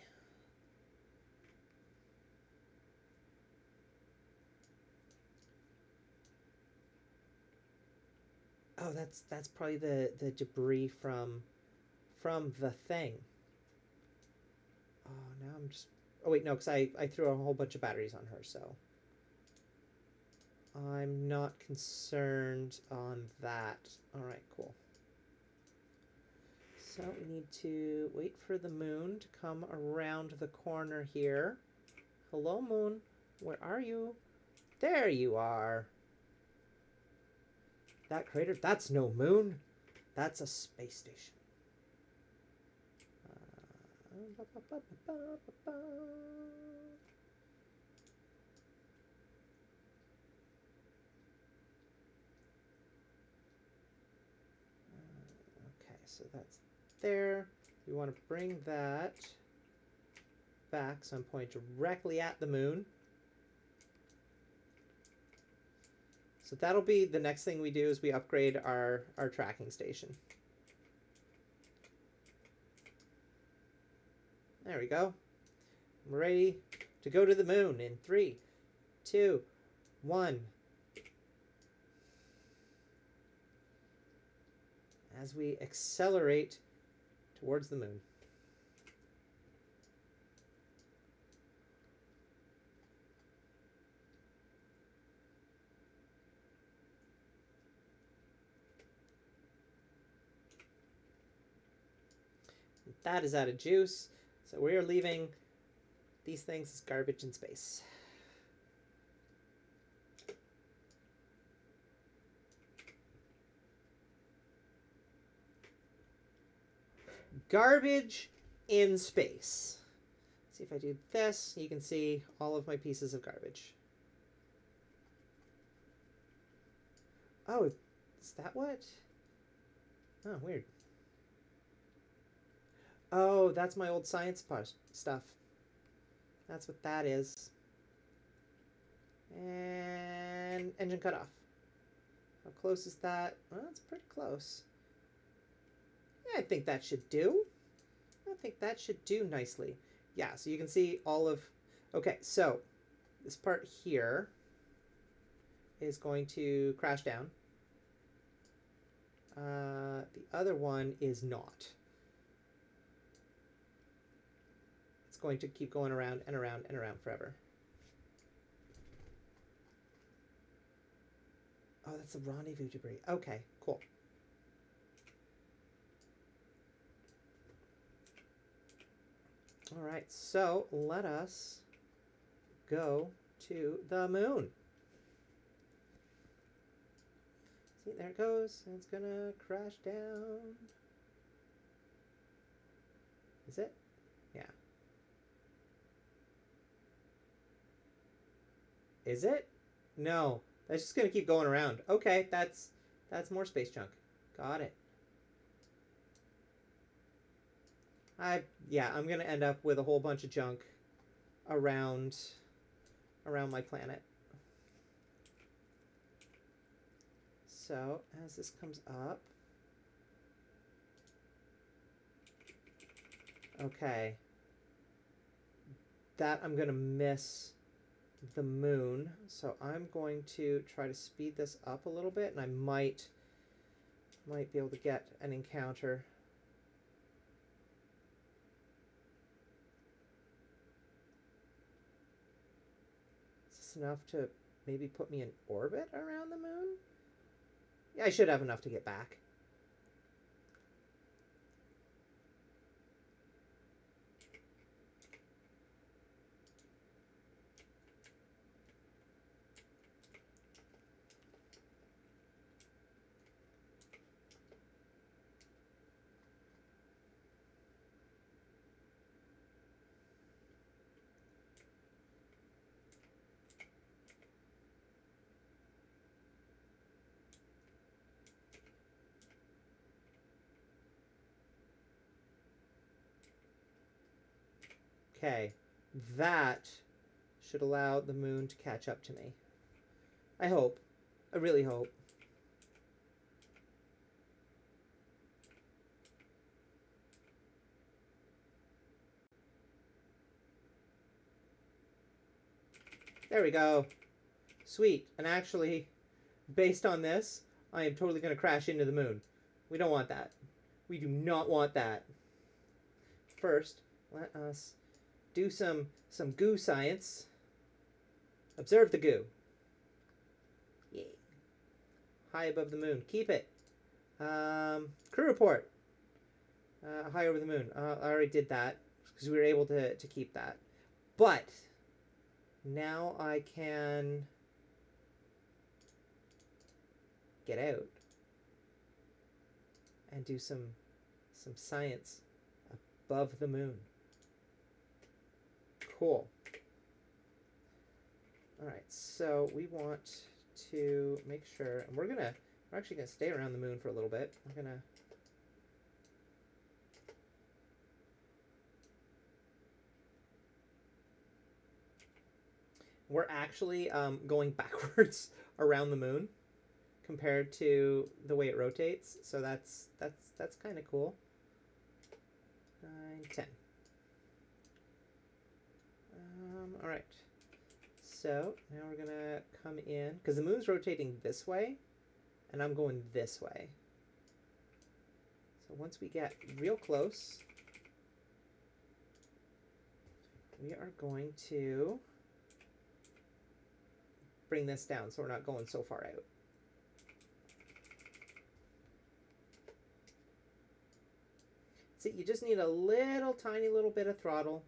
Oh, that's probably the debris from the thing. Oh, now I'm just... Oh, wait, no, because I threw a whole bunch of batteries on her, so... I'm not concerned on that. Alright, cool. So we need to wait for the moon to come around the corner here. Hello, moon. Where are you? There you are. That crater, that's no moon. That's a space station. Okay, so that's there. We want to bring that back, so I'm pointing directly at the moon. So that'll be the next thing we do is we upgrade our tracking station. There we go. We're ready to go to the moon in 3, 2, 1. As we accelerate towards the moon. That is out of juice, so we are leaving these things as garbage in space. Garbage in space. See if I do this, you can see all of my pieces of garbage. Oh, is that what? Oh, weird. Oh, that's my old science stuff. That's what that is. And engine cut off. How close is that? Well, that's pretty close. Yeah, I think that should do. I think that should do nicely. Yeah, so you can see all of... Okay, so this part here is going to crash down. The other one is not. It's going to keep going around and around and around forever. Oh, that's the rendezvous debris. Okay, cool. All right, so let us go to the moon. See, there it goes. It's gonna crash down. Is it? Yeah. Is it? No. That's just gonna keep going around. Okay, that's more space junk. Got it. I'm gonna end up with a whole bunch of junk around my planet. So as this comes up, okay, that I'm gonna miss the moon, so I'm going to try to speed this up a little bit, and I might be able to get an encounter. Is this enough to maybe put me in orbit around the moon? Yeah, I should have enough to get back. Okay, that should allow the moon to catch up to me. I hope. I really hope. There we go. Sweet. And actually, based on this, I am totally going to crash into the moon. We don't want that. We do not want that. First, let us do some goo science. Observe the goo. Yay. High above the moon. Keep it. Crew report. High over the moon. I already did that because we were able to keep that. But now I can get out and do some science above the moon. Cool. All right, so we want to make sure, and we're actually gonna stay around the moon for a little bit. We're actually going backwards around the moon compared to the way it rotates, so that's kind of cool. 9, 10. All right. So now we're gonna come in because the moon's rotating this way, and I'm going this way. So once we get real close, we are going to bring this down so we're not going so far out. See, you just need a little tiny little bit of throttle,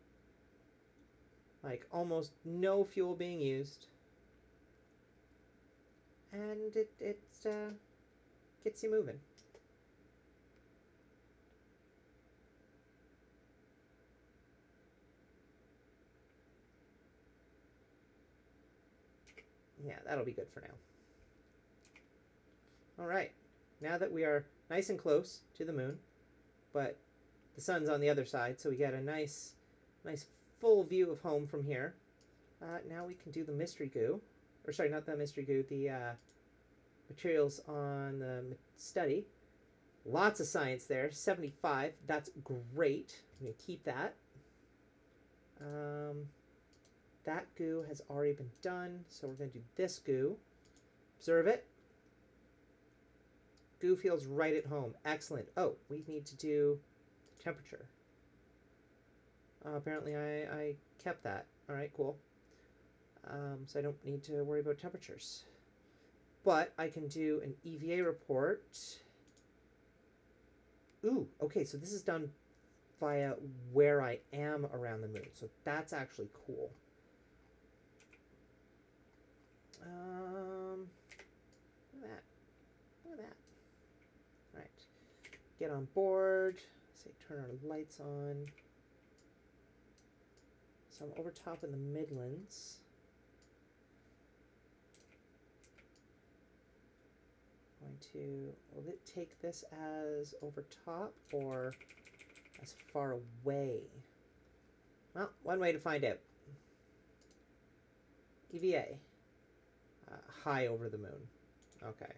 like almost no fuel being used, and it gets you moving. Yeah, that'll be good for now. All right, now that we are nice and close to the moon, but the sun's on the other side, so we get a nice full view of home from here. Now we can do the mystery goo, or sorry, not the mystery goo, the materials on the study. Lots of science there, 75. That's great. I'm gonna keep that. That goo has already been done, so we're going to do this goo. Observe it. Goo feels right at home. Excellent. Oh, we need to do the temperature. Apparently I kept that. All right, cool. So I don't need to worry about temperatures. But I can do an EVA report. Ooh, okay, so this is done via where I am around the moon. So that's actually cool. Look at that. All right, get on board. Say turn our lights on. So I'm over top in the Midlands. Will it take this as over top or as far away? Well, one way to find out. EVA. High over the moon. Okay.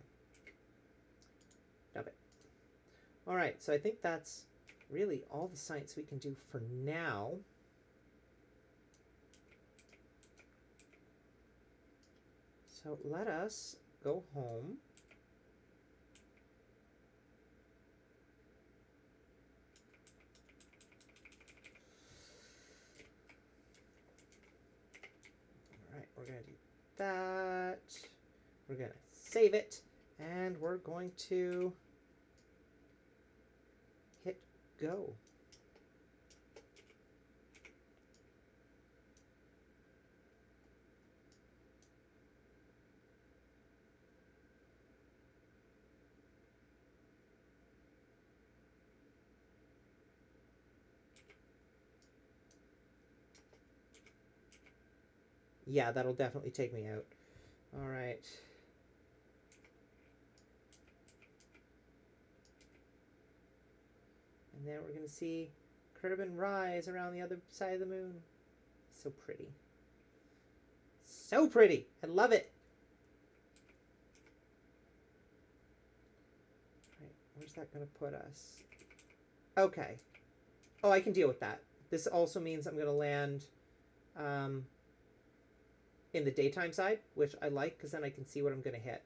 Dump it. All right, so I think that's really all the science we can do for now. So let us go home. All right, we're going to do that. We're going to save it, and we're going to hit go. Yeah, that'll definitely take me out. All right. And then we're going to see Kerbal rise around the other side of the moon. So pretty. So pretty. I love it. All right, where's that going to put us? Okay. Oh, I can deal with that. This also means I'm going to land in the daytime side, which I like because then I can see what I'm going to hit.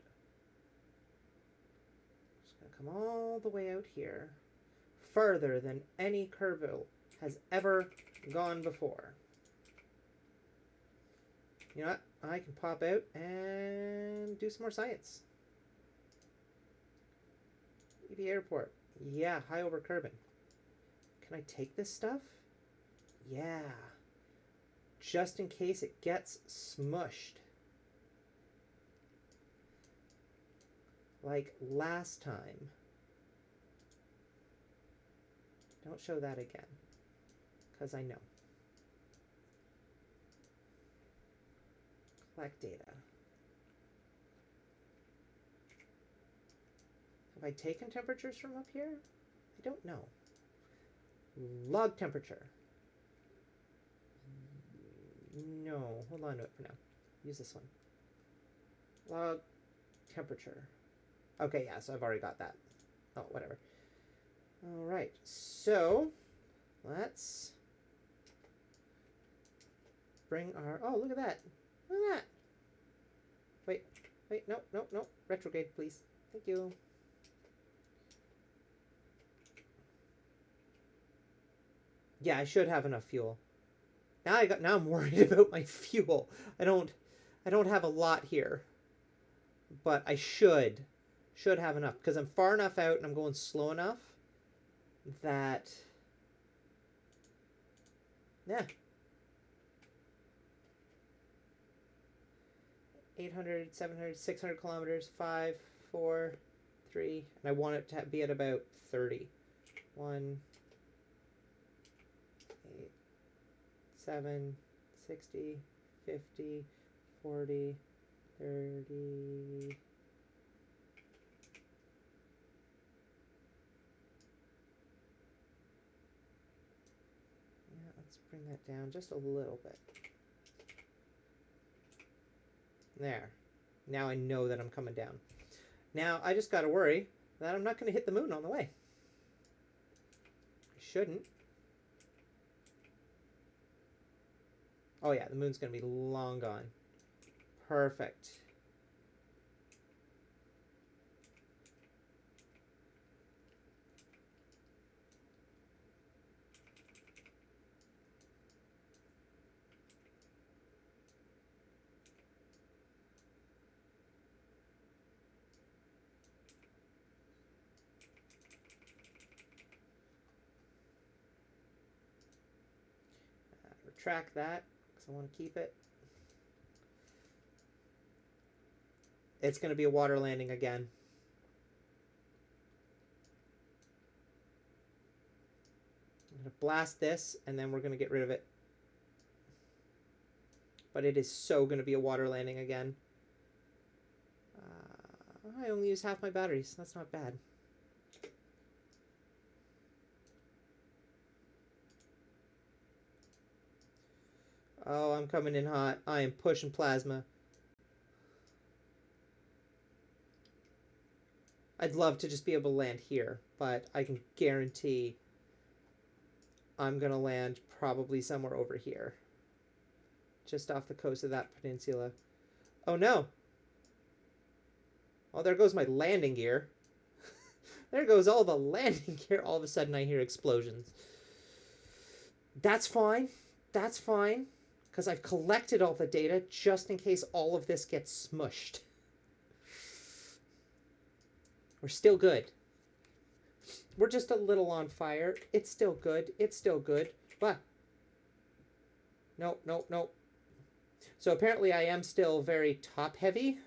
Just going to come all the way out here, further than any Kerbal has ever gone before. You know what? I can pop out and do some more science. EV Airport. Yeah, high over Kerbin. Can I take this stuff? Yeah. Just in case it gets smushed. Like last time. Don't show that again. Because I know. Collect data. Have I taken temperatures from up here? I don't know. Log temperature. No, hold on to it for now. Use this one. Log temperature. Okay, yeah, so I've already got that. Oh, whatever. All right, so let's bring our... Oh, look at that. Look at that. Wait, no. Retrograde, please. Thank you. Yeah, I should have enough fuel. Now I'm worried about my fuel. I don't have a lot here. But I should have enough because I'm far enough out and I'm going slow enough that yeah. 800, 700, 600 kilometers, 5, 4, 3, and I want it to be at about 30. 1, 8, 7, 60, 50, 40, 30. Yeah, let's bring that down just a little bit. There. Now I know that I'm coming down. Now I just got to worry that I'm not going to hit the moon on the way. I shouldn't. Oh yeah, the moon's going to be long gone. Perfect. Retract that because I want to keep it. It's going to be a water landing again. I'm going to blast this and then we're going to get rid of it. But it is so going to be a water landing again. I only use half my batteries. That's not bad. Oh, I'm coming in hot. I am pushing plasma. I'd love to just be able to land here, but I can guarantee I'm going to land probably somewhere over here. Just off the coast of that peninsula. Oh no! Oh, there goes my landing gear. There goes all the landing gear. All of a sudden I hear explosions. That's fine. That's fine. Because I've collected all the data just in case all of this gets smushed. We're still good. We're just a little on fire. It's still good. It's still good. But no. So apparently I am still very top heavy.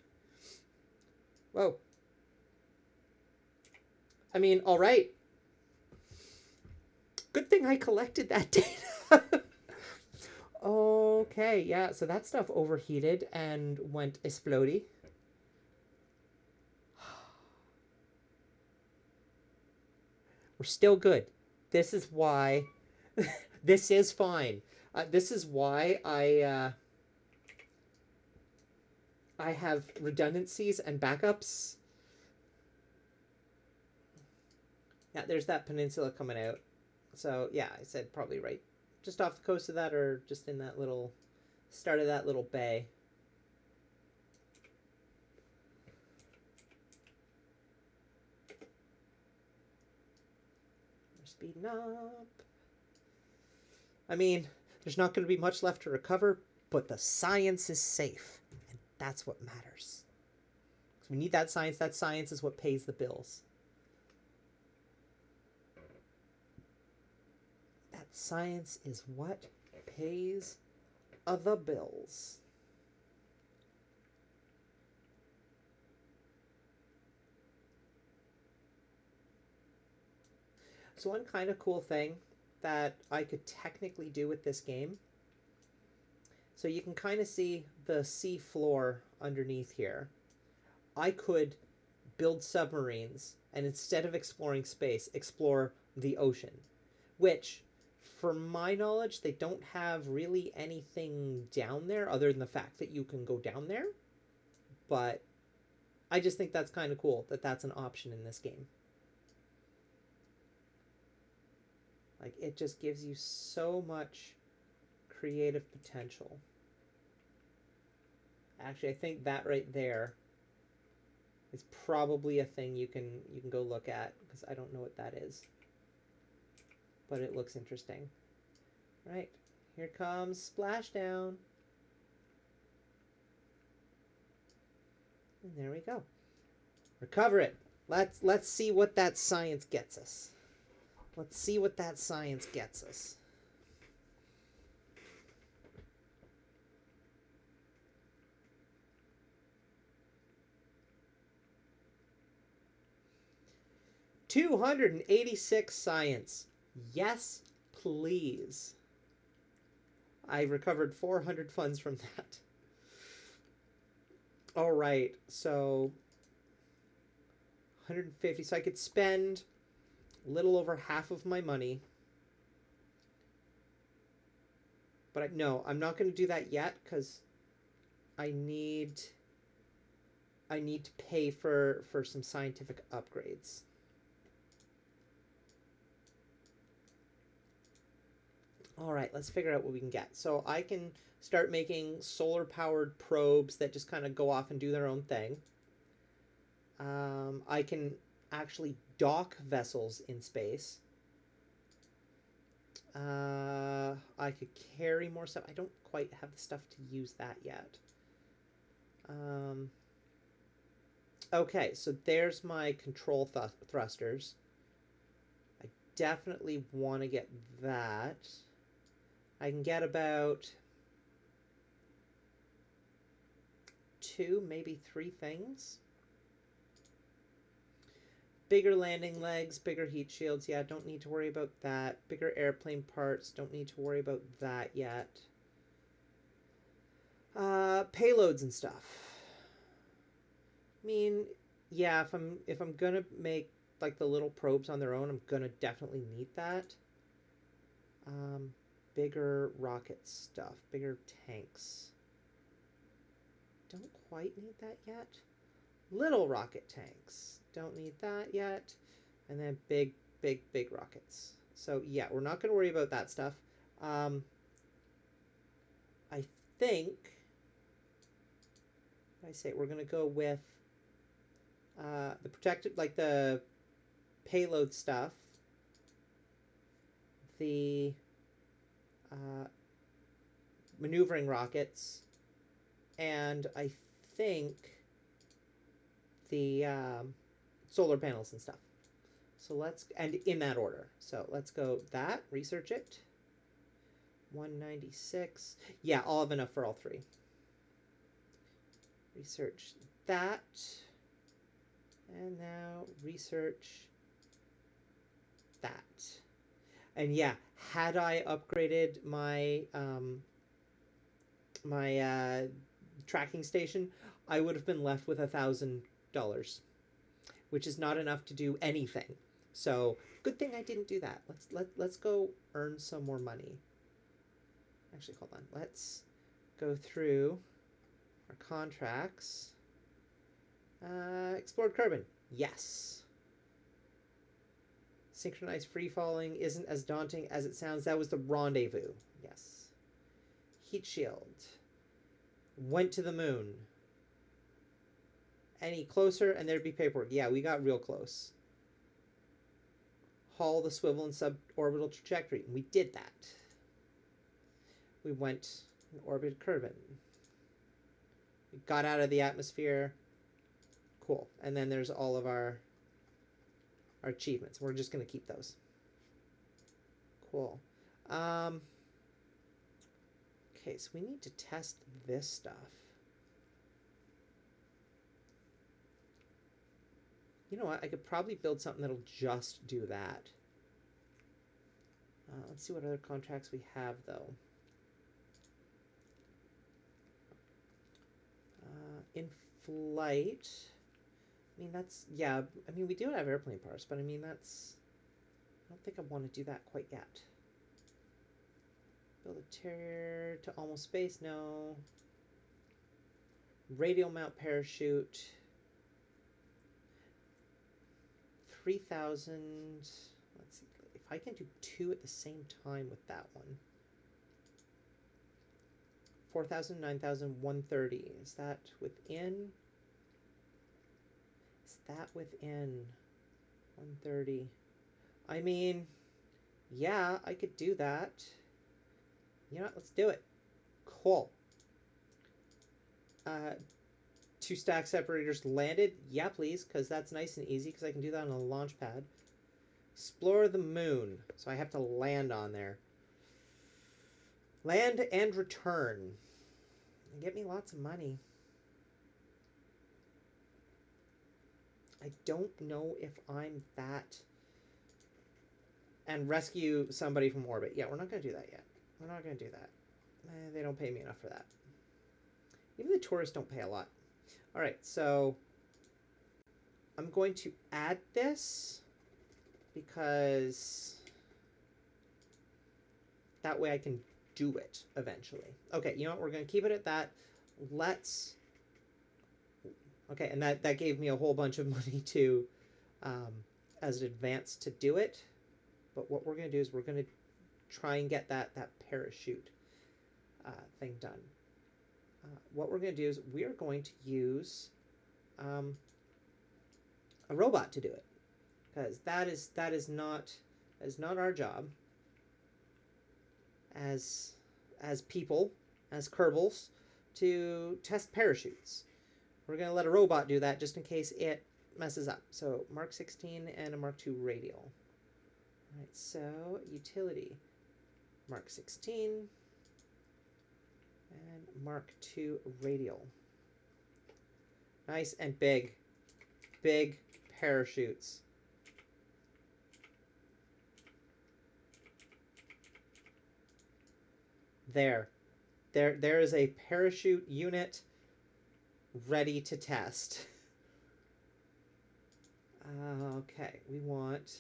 Whoa. I mean, all right. Good thing I collected that data. Okay, yeah, so that stuff overheated and went explodey. We're still good. This is why... this is fine. This is why I have redundancies and backups. Yeah, there's that peninsula coming out. So, yeah, I said probably right just off the coast of that or just in that little... start of that little bay. speeding up. I mean, there's not going to be much left to recover, but the science is safe. And that's what matters. So we need that science. That science is what pays the bills. That science is what pays the bills. So one kind of cool thing that I could technically do with this game. So you can kind of see the sea floor underneath here. I could build submarines and instead of exploring space, explore the ocean. Which, from my knowledge, they don't have really anything down there other than the fact that you can go down there. But I just think that's kind of cool that that's an option in this game. Like, it just gives you so much creative potential. Actually, I think that right there is probably a thing you can go look at, because I don't know what that is. But it looks interesting. Right, here comes Splashdown. And there we go. Recover it. Let's see what that science gets us. Let's see what that science gets us. $286 science. Yes, please. I recovered 400 funds from that. All right, so 150. So I could spend a little over half of my money. But no, I'm not going to do that yet because I need to pay for some scientific upgrades. All right, let's figure out what we can get. So I can start making solar-powered probes that just kind of go off and do their own thing. I can actually dock vessels in space. I could carry more stuff. I don't quite have the stuff to use that yet. Okay, so there's my control thrusters. I definitely want to get that. I can get about 2, maybe 3 things. Bigger landing legs, bigger heat shields. Yeah, don't need to worry about that. Bigger airplane parts. Don't need to worry about that yet. Payloads and stuff. I mean, yeah, if I'm gonna make like the little probes on their own, I'm gonna definitely need that. Bigger rocket stuff, bigger tanks. Don't quite need that yet. Little rocket tanks. Don't need that yet. And then big rockets. So yeah, we're not going to worry about that stuff. I think we're going to go with the protected, like the payload stuff. The maneuvering rockets, and I think the solar panels and stuff. So let's, and in that order. So let's go that, research it. 196. Yeah, I'll have enough for all 3. Research that. And now research that. And yeah, had I upgraded my tracking station, I would have been left with $1,000, which is not enough to do anything. So good thing I didn't do that. Let's go earn some more money. Actually, hold on. Let's go through our contracts. Explored Kerbin. Yes. Synchronized free falling isn't as daunting as it sounds. That was the Rendezvous. Yes. Heat shield. Went to the moon. Any closer and there'd be paperwork. Yeah, we got real close. overhaul the swivel and suborbital trajectory. And we did that. We went and orbited Kerbin. We got out of the atmosphere. Cool. And then there's all of our achievements. We're just going to keep those. Cool. Okay, so we need to test this stuff. You know what? I could probably build something that'll just do that. Let's see what other contracts we have, though. In flight. I mean, that's... Yeah, I mean, we do have airplane parts, but I mean, that's... I don't think I want to do that quite yet. Build a Terrier to almost space, no. Radial mount parachute. 3,000. Let's see if I can do 2 at the same time with that one. 4,000, 9,000, 130. Is that within? Is that within 130? I mean, yeah, I could do that. You know what? Let's do it. Cool. 2 stack separators landed. Yeah, please, because that's nice and easy, because I can do that on a launch pad. Explore the moon. So I have to land on there. Land and return. Get me lots of money. I don't know if I'm that... And rescue somebody from orbit. Yeah, we're not going to do that yet. We're not going to do that. They don't pay me enough for that. Even the tourists don't pay a lot. All right, so I'm going to add this because that way I can do it eventually. Okay, you know what? We're going to keep it at that. Let's... Okay, and that gave me a whole bunch of money to, as an advance to do it. But what we're going to do is we're going to try and get that parachute thing done. What we're going to do is we are going to use a robot to do it, because that is not our job as people, as Kerbals, to test parachutes. We're going to let a robot do that just in case it messes up. So Mark 16 and a Mark II radial. All right, so utility, Mark 16 and Mark II radial. Nice and big parachutes. There is a parachute unit ready to test. Okay, we want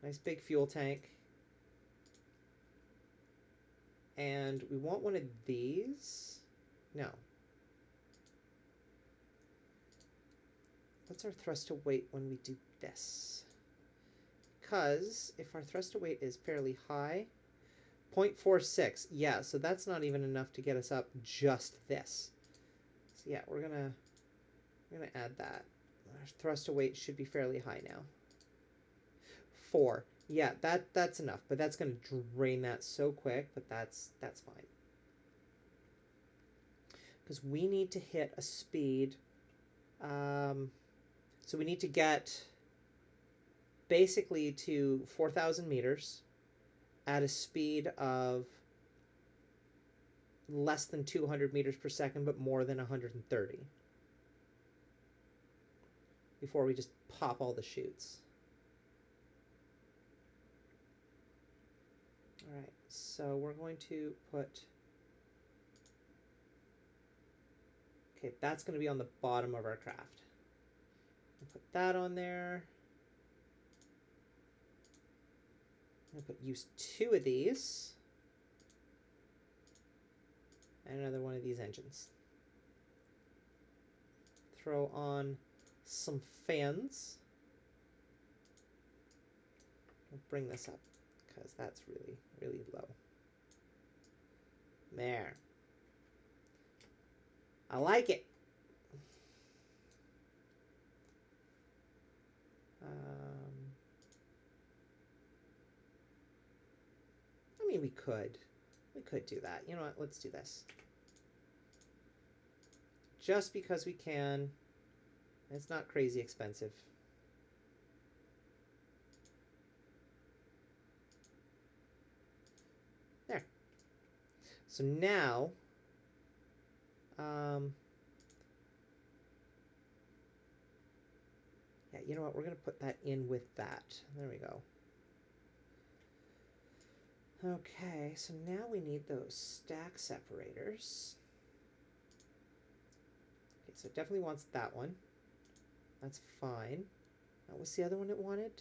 nice big fuel tank. And we want one of these. No. What's our thrust to weight when we do this? Because if our thrust to weight is fairly high, 0.46. Yeah, so that's not even enough to get us up just this. So yeah, we're gonna add that. Our thrust to weight should be fairly high now. 4. Yeah, that's enough, but that's going to drain that so quick, but that's fine. Because we need to hit a speed. So we need to get basically to 4,000 meters at a speed of less than 200 meters per second, but more than 130. Before we just pop all the chutes. All right, so we're going to put... Okay, that's going to be on the bottom of our craft. We'll put that on there. I'm going to use 2 of these. And another one of these engines. Throw on some fans. We'll bring this up because that's really, really low. There. I like it. could do that. You know what? Let's do this. Just because we can. It's not crazy expensive. There. So now, yeah, you know what? We're going to put that in with that. There we go. Okay, so now we need those stack separators. Okay, so it definitely wants that one. That's fine. What's the other one it wanted?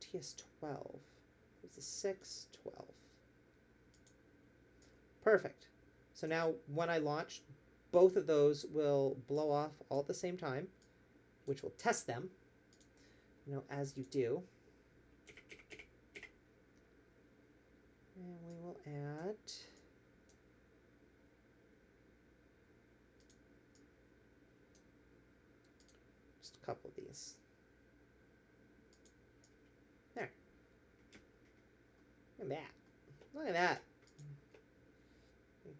TS12. It's a 6, 12. Perfect. So now when I launch, both of those will blow off all at the same time, which will test them, you know, as you do. And we will add just a couple of these. There. Look at that. Look at that.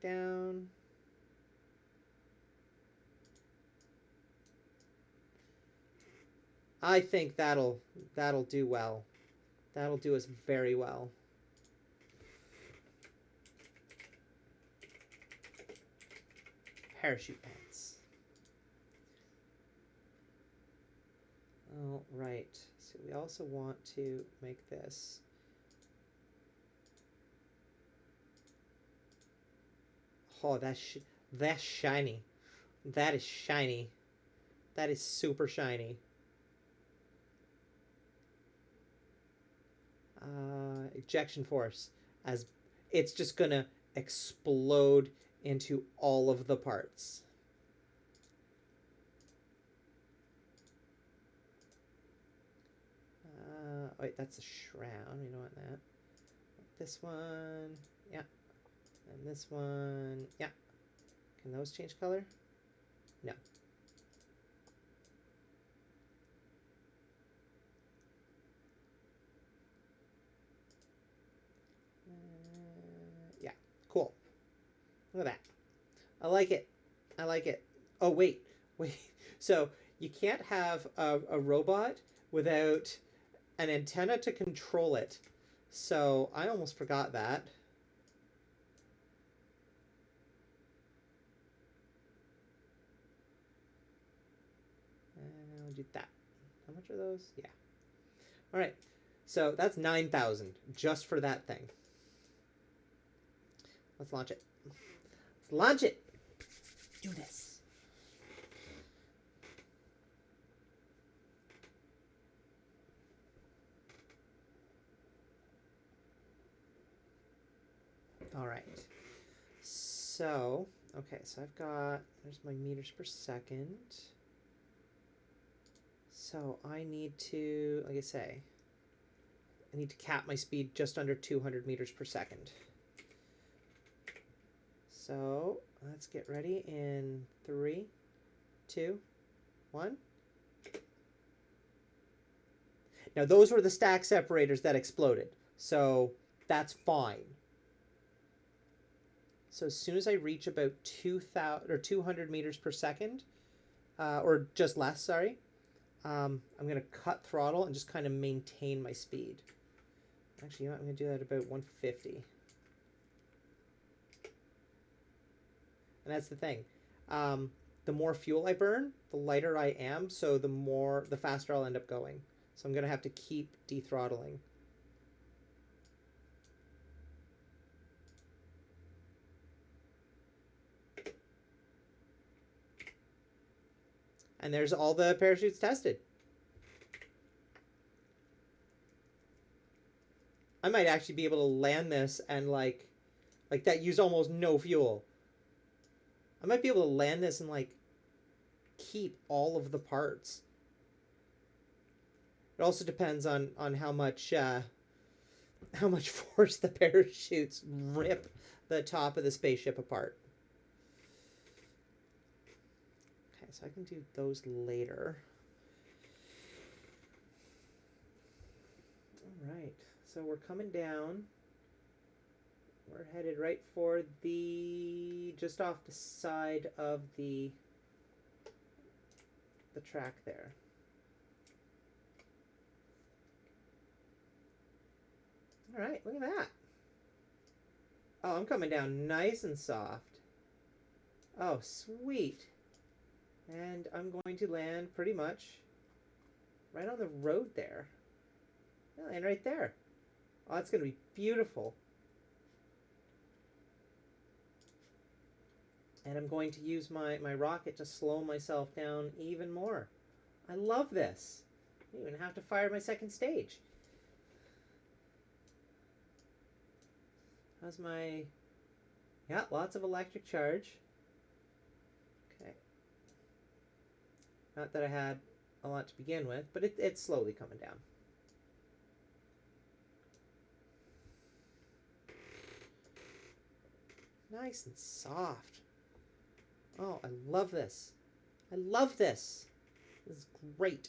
Down. I think that'll do well. That'll do us very well. Parachute pants. All right. So we also want to make this. Oh, that's shiny. That is shiny. That is super shiny. Ejection force, as it's just gonna explode into all of the parts. Wait, that's a shroud. We don't want that. This one, yeah. And this one, yeah. Can those change color? No. Yeah, cool. Look at that. I like it. I like it. Oh, wait. So you can't have a robot without an antenna to control it. So I almost forgot that. And I'll do that. How much are those? Yeah. All right. So that's 9,000 just for that thing. Let's launch it. Let's launch it. Do this. All right. So, okay, so I've got, there's my meters per second. So I need to, like I say, I need to cap my speed just under 200 meters per second. So let's get ready in 3, 2, 1. Now those were the stack separators that exploded. So that's fine. So as soon as I reach about 2,000 or 200 meters per second, or just less, sorry, I'm going to cut throttle and just kind of maintain my speed. Actually, you know what? I'm going to do that about 150. And that's the thing. The more fuel I burn, the lighter I am, so the faster I'll end up going. So I'm going to have to keep de-throttling. And there's all the parachutes tested. I might actually be able to land this and like that use almost no fuel. I might be able to land this and like keep all of the parts. It also depends on how much force the parachutes rip the top of the spaceship apart. Okay, so I can do those later. All right, So we're coming down. We're headed right for the, just off the side of the track there. All right, look at that. Oh, I'm coming down nice and soft. Oh, sweet. And I'm going to land pretty much right on the road there. I'll land right there. Oh, that's going to be beautiful. And I'm going to use my rocket to slow myself down even more. I love this. I don't even have to fire my second stage. How's my... Yeah, lots of electric charge. Okay. Not that I had a lot to begin with, but it's slowly coming down. Nice and soft. Oh, I love this. I love this. This is great.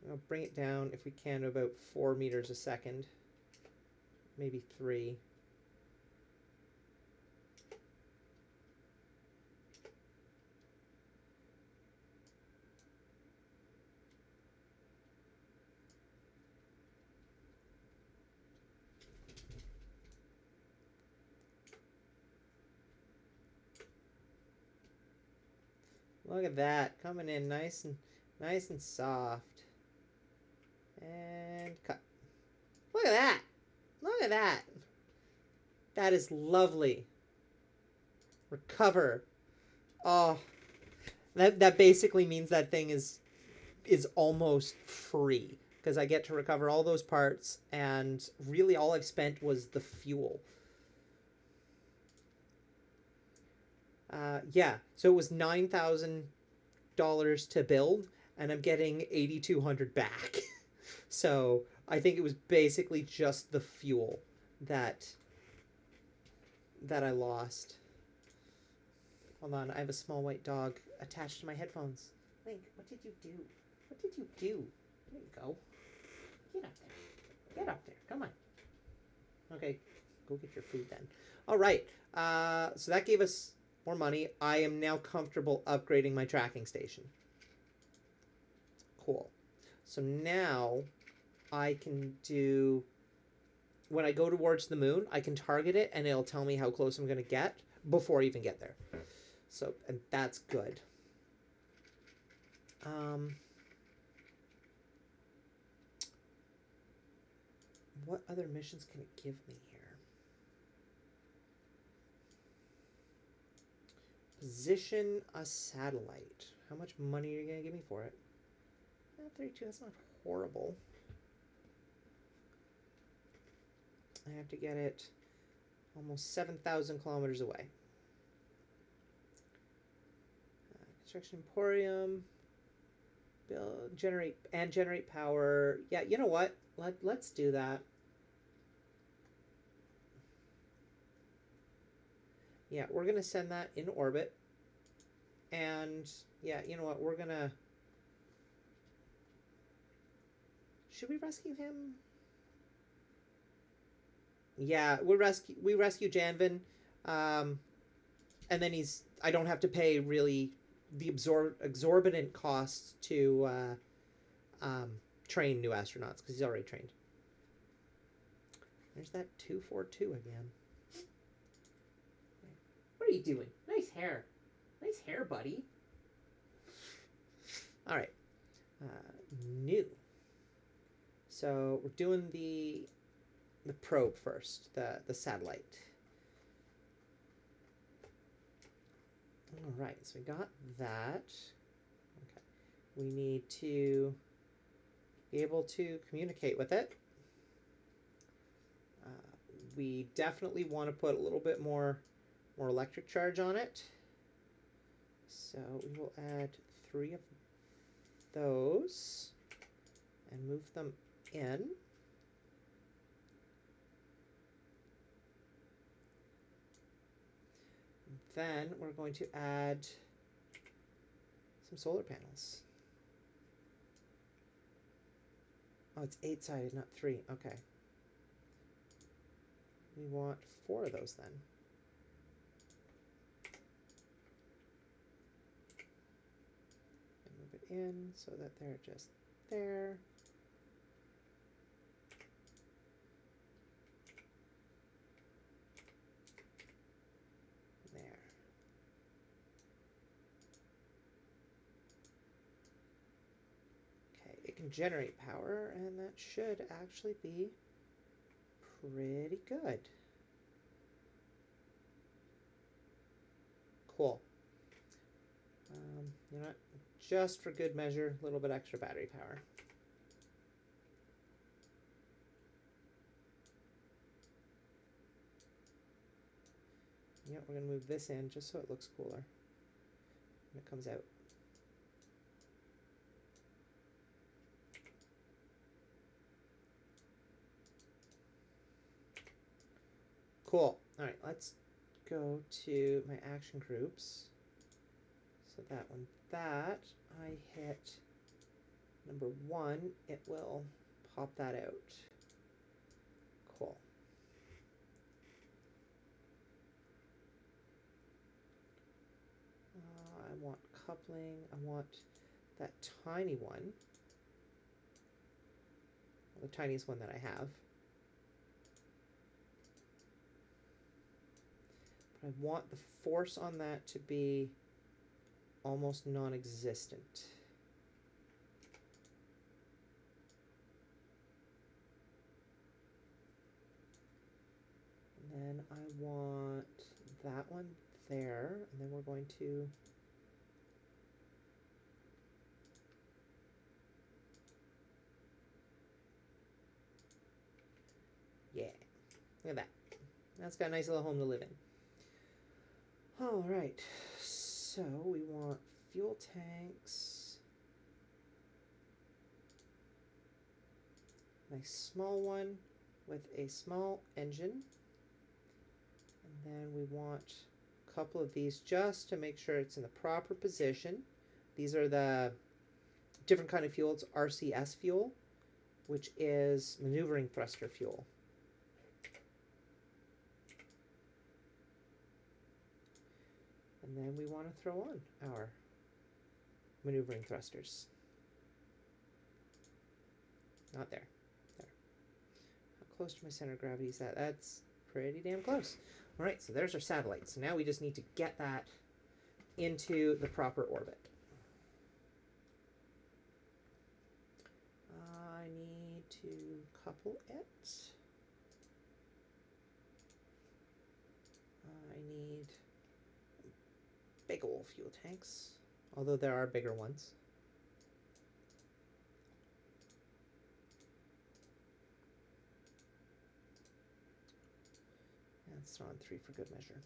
I'll bring it down, if we can, to about 4 meters a second. Maybe 3. Look at that, coming in nice and soft. And cut. Look at that. Look at that. That is lovely. Recover. Oh, that basically means that thing is almost free, because I get to recover all those parts, and really all I've spent was the fuel. Yeah, so it was $9,000 to build, and I'm getting $8,200 back. So I think it was basically just the fuel that I lost. Hold on, I have a small white dog attached to my headphones. Link, what did you do? What did you do? There you go. Get up there. Get up there. Come on. Okay, go get your food then. All right. So that gave us more money. I am now comfortable upgrading my tracking station. Cool. So now I can do, when I go towards the moon, I can target it and it'll tell me how close I'm going to get before I even get there. So, and that's good. What other missions can it give me here? Position a satellite. How much money are you going to give me for it? 32, that's not horrible. I have to get it almost 7,000 kilometers away. Construction Emporium. Build, generate power. Yeah, you know what? Let's do that. Yeah, we're going to send that in orbit. And, yeah, you know what? We're going to... Should we rescue him? Yeah, we rescue Janvin. And then I don't have to pay, really, the exorbitant costs to train new astronauts, because he's already trained. There's that 242 again. What are you doing? Nice hair. Nice hair, buddy. All right. New. So we're doing the probe first, the satellite. All right, so we got that. Okay. We need to be able to communicate with it. We definitely want to put a little bit more electric charge on it. So we will add 3 of those and move them in. Then we're going to add some solar panels. Oh, it's 8-sided, not 3. Okay. We want 4 of those then. And move it in so that they're just there. There. Okay, it can generate power, and that should actually be pretty good. Cool. You know what? Just for good measure, a little bit extra battery power. Yep, we're going to move this in just so it looks cooler when it comes out. Cool. All right, let's go to my action groups. So that when that I hit number 1, it will pop that out. Cool. I want coupling. I want that tiny one. The tiniest one that I have. But I want the force on that to be almost non-existent. And then I want that one there, and then we're going to yeah, look at that. That's got a nice little home to live in. All right, so we want fuel tanks. Nice small one with a small engine. And then we want a couple of these just to make sure it's in the proper position. These are the different kind of fuel. It's RCS fuel, which is maneuvering thruster fuel. And then we want to throw on our maneuvering thrusters. Not there. There. How close to my center of gravity is that? That's pretty damn close. All right, so there's our satellite. So now we just need to get that into the proper orbit. I need to couple it. I need big old fuel tanks, although there are bigger ones. Let's throw on 3 for good measure.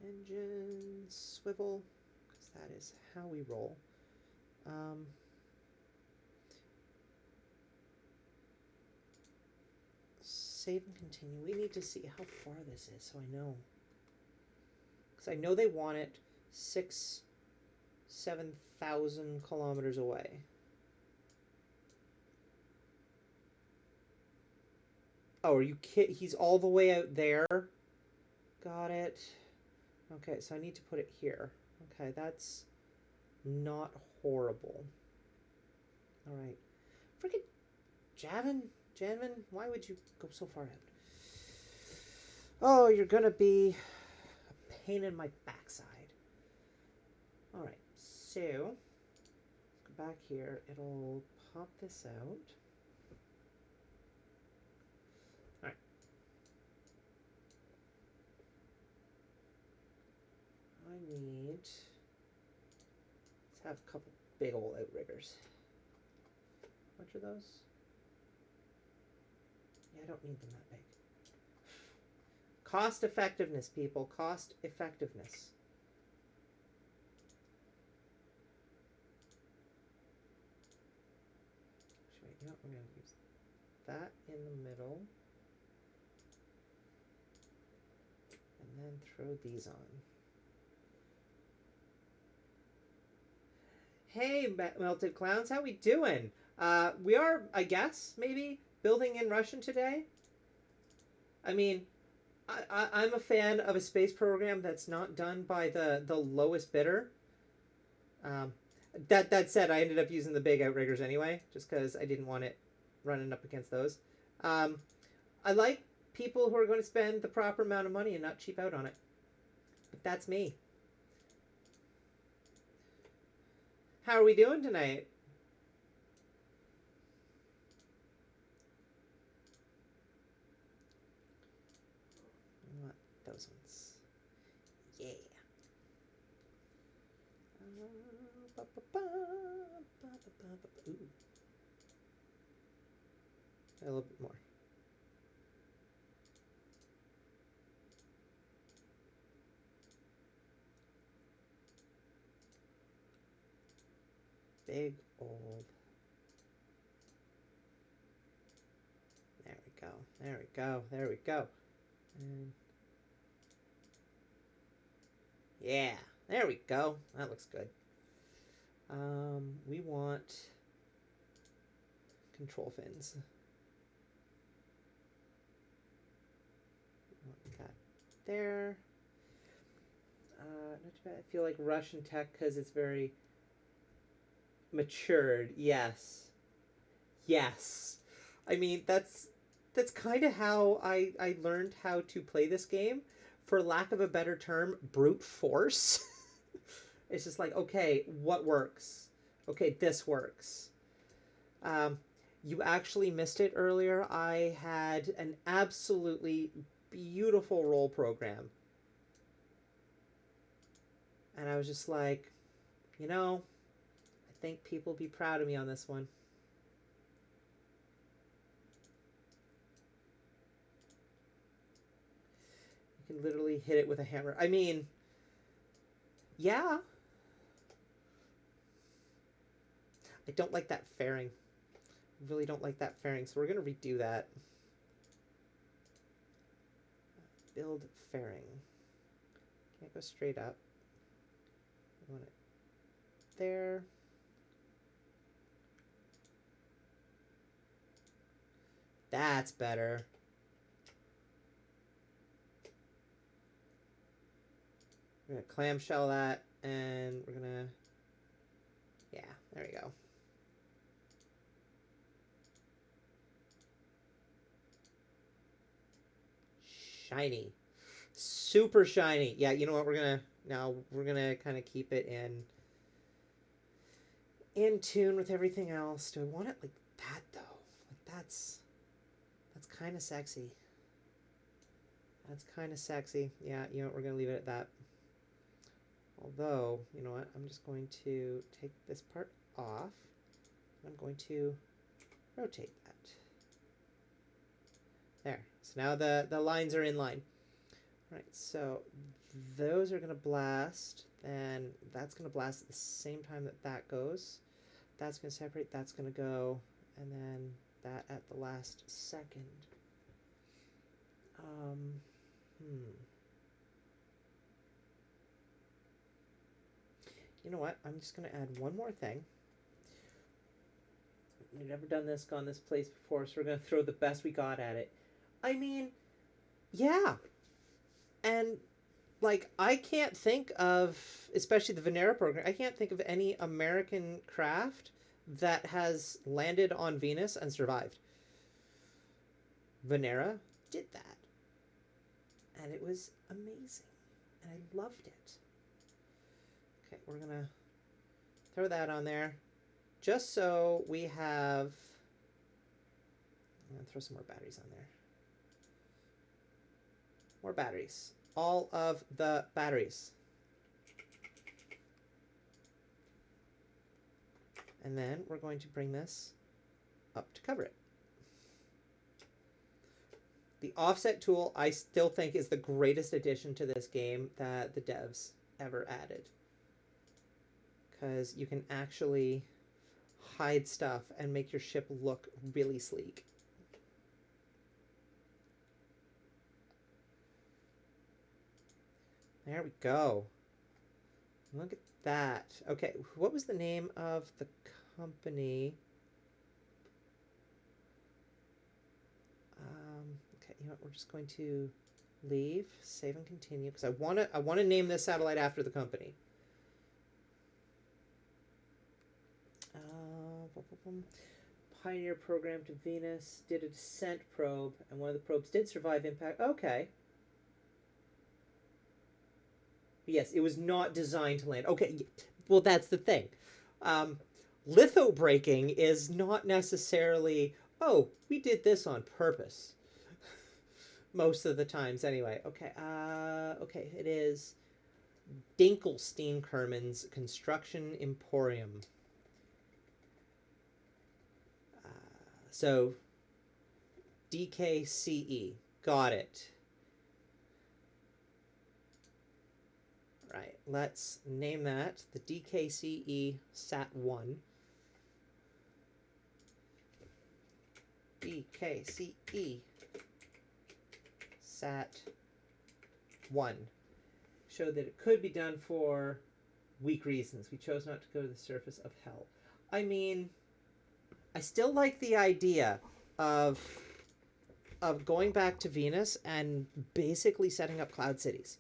Engine, swivel, because that is how we roll. Save and continue. We need to see how far this is so I know. Because I know they want it 7,000 kilometers away. Oh, are you kidding? He's all the way out there? Got it. Okay, so I need to put it here. Okay, that's not horrible. All right. Freaking Janvin, why would you go so far out? Oh, you're gonna be a pain in my backside. All right, so let's go back here. It'll pop this out. All right. I need, let's have a couple big old outriggers. What are those? Yeah, I don't need them that big. Cost effectiveness, people. Cost effectiveness. Actually, you know what? We're going to use that in the middle. And then throw these on. Hey, Melted Clowns, how we doing? We are, I guess, maybe building in Russian today. I mean, I'm a fan of a space program that's not done by the lowest bidder. Um, that said, I ended up using the big outriggers anyway, just because I didn't want it running up against those. Um, I like people who are going to spend the proper amount of money and not cheap out on it. But that's me. How are we doing tonight? I want those ones. Yeah. Ooh. A little bit more. Big old. There we go. There we go. There we go. And yeah, there we go. That looks good. We want control fins. What got there? Not too bad. I feel like Russian tech because it's very matured. Yes. Yes. I mean, that's kind of how I learned how to play this game. For lack of a better term, brute force. It's just like, okay, what works? Okay, this works. Um, you actually missed it earlier. I had an absolutely beautiful roll program. And I was just like, I think people will be proud of me on this one. You can literally hit it with a hammer. I mean, yeah. I don't like that fairing. I really don't like that fairing, so we're going to redo that. Build fairing. Can't go straight up. I want it there. That's better. We're going to clamshell that, and we're going to... Yeah, there we go. Shiny. Super shiny. Yeah, you know what? We're gonna kind of keep it in tune with everything else. Do I want it like that though? Like that's kind of sexy. That's kind of sexy. Yeah, you know what? We're gonna leave it at that. Although, you know what? I'm just going to take this part off. I'm going to rotate that. There. So now the lines are in line. All right, so those are going to blast, and that's going to blast at the same time that that goes. That's going to separate, that's going to go, and then that at the last second. You know what? I'm just going to add one more thing. We've never done this, gone this place before, so we're going to throw the best we got at it. I mean, yeah. And, like, I can't think of, especially the Venera program, I can't think of any American craft that has landed on Venus and survived. Venera did that. And it was amazing. And I loved it. Okay, we're going to throw that on there. Just so we have... I'm going to throw some more batteries on there. More batteries. All of the batteries. And then we're going to bring this up to cover it. The offset tool, I still think, is the greatest addition to this game that the devs ever added. Because you can actually hide stuff and make your ship look really sleek. There we go. Look at that. Okay, what was the name of the company? Okay, you know what? We're just going to leave, save, and continue because I want to name this satellite after the company. Pioneer program to Venus, did a descent probe, and one of the probes did survive impact. Okay. Yes, it was not designed to land. Okay, well, that's the thing. Litho braking is not necessarily, oh, we did this on purpose. Most of the times, anyway. Okay, okay, it is Dinkelstein-Kerman's Construction Emporium. So, DKCE. Got it. Right, let's name that the DKCE Sat-1. DKCE Sat-1. Showed that it could be done for weak reasons. We chose not to go to the surface of hell. I mean, I still like the idea of going back to Venus and basically setting up cloud cities.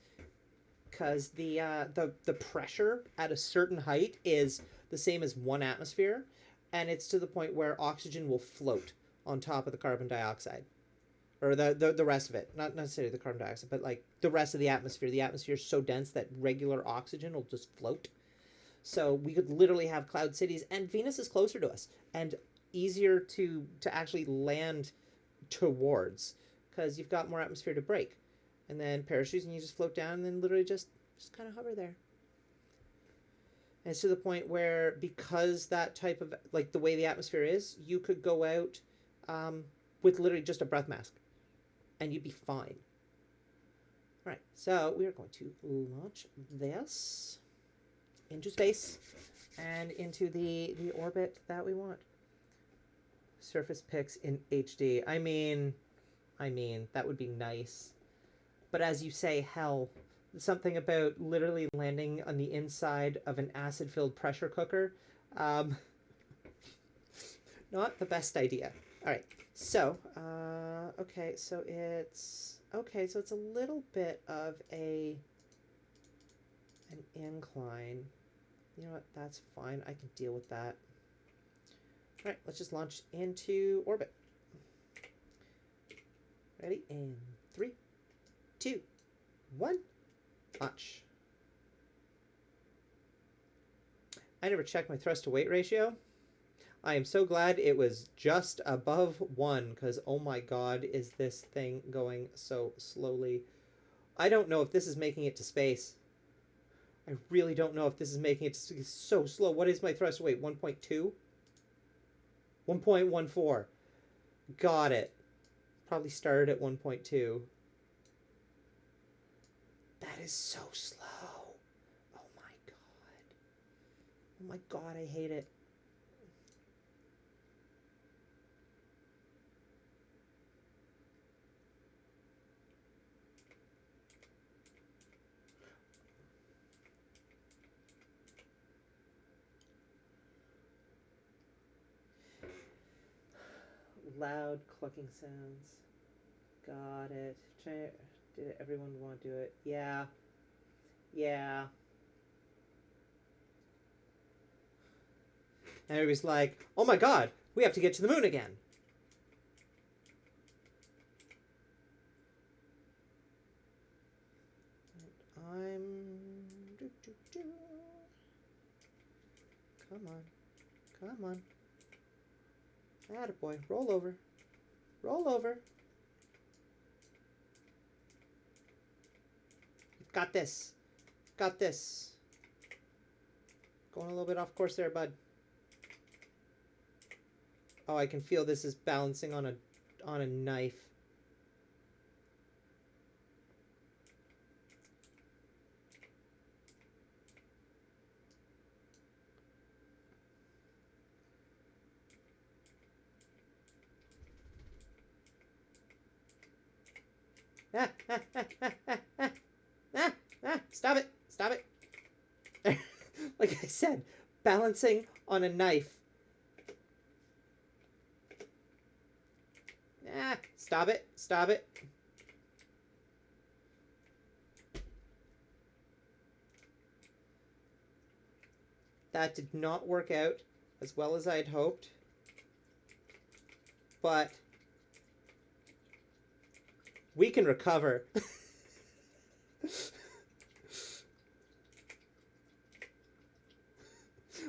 Because the pressure at a certain height is the same as 1 atmosphere, and it's to the point where oxygen will float on top of the carbon dioxide, or the rest of it. Not necessarily the carbon dioxide, but like the rest of the atmosphere. The atmosphere is so dense that regular oxygen will just float. So we could literally have cloud cities, and Venus is closer to us and easier to actually land towards because you've got more atmosphere to break. And then parachutes, and you just float down and then literally just kind of hover there. And it's to the point where, because that type of, like the way the atmosphere is, you could go out with literally just a breath mask and you'd be fine. All right, so we are going to launch this into space and into the orbit that we want. Surface pics in HD. I mean, that would be nice. But as you say, hell, something about literally landing on the inside of an acid-filled pressure cooker. Not the best idea. All right, so, okay, so it's a little bit of an incline. You know what, that's fine. I can deal with that. All right, let's just launch into orbit. Ready? In 3, 2, 1, launch. I never checked my thrust to weight ratio. I am so glad it was just above 1 because, oh my god, is this thing going so slowly. I don't know if this is making it to space. I really don't know if this is making it to space. It's so slow. What is my thrust to weight? 1.2? 1.14. Got it. Probably started at 1.2. That is so slow. Oh my god. Oh my god, I hate it. Loud clucking sounds. Got it. Did everyone want to do it? Yeah. Yeah. And everybody's like, oh my god, we have to get to the moon again. Come on. Come on. Attaboy. Roll over. Roll over. You've got this. Got this. Going a little bit off course there, bud. Oh, I can feel this is balancing on a knife. Stop it! Stop it! said, balancing on a knife. Ah, stop it. Stop it. That did not work out as well as I had hoped. But we can recover.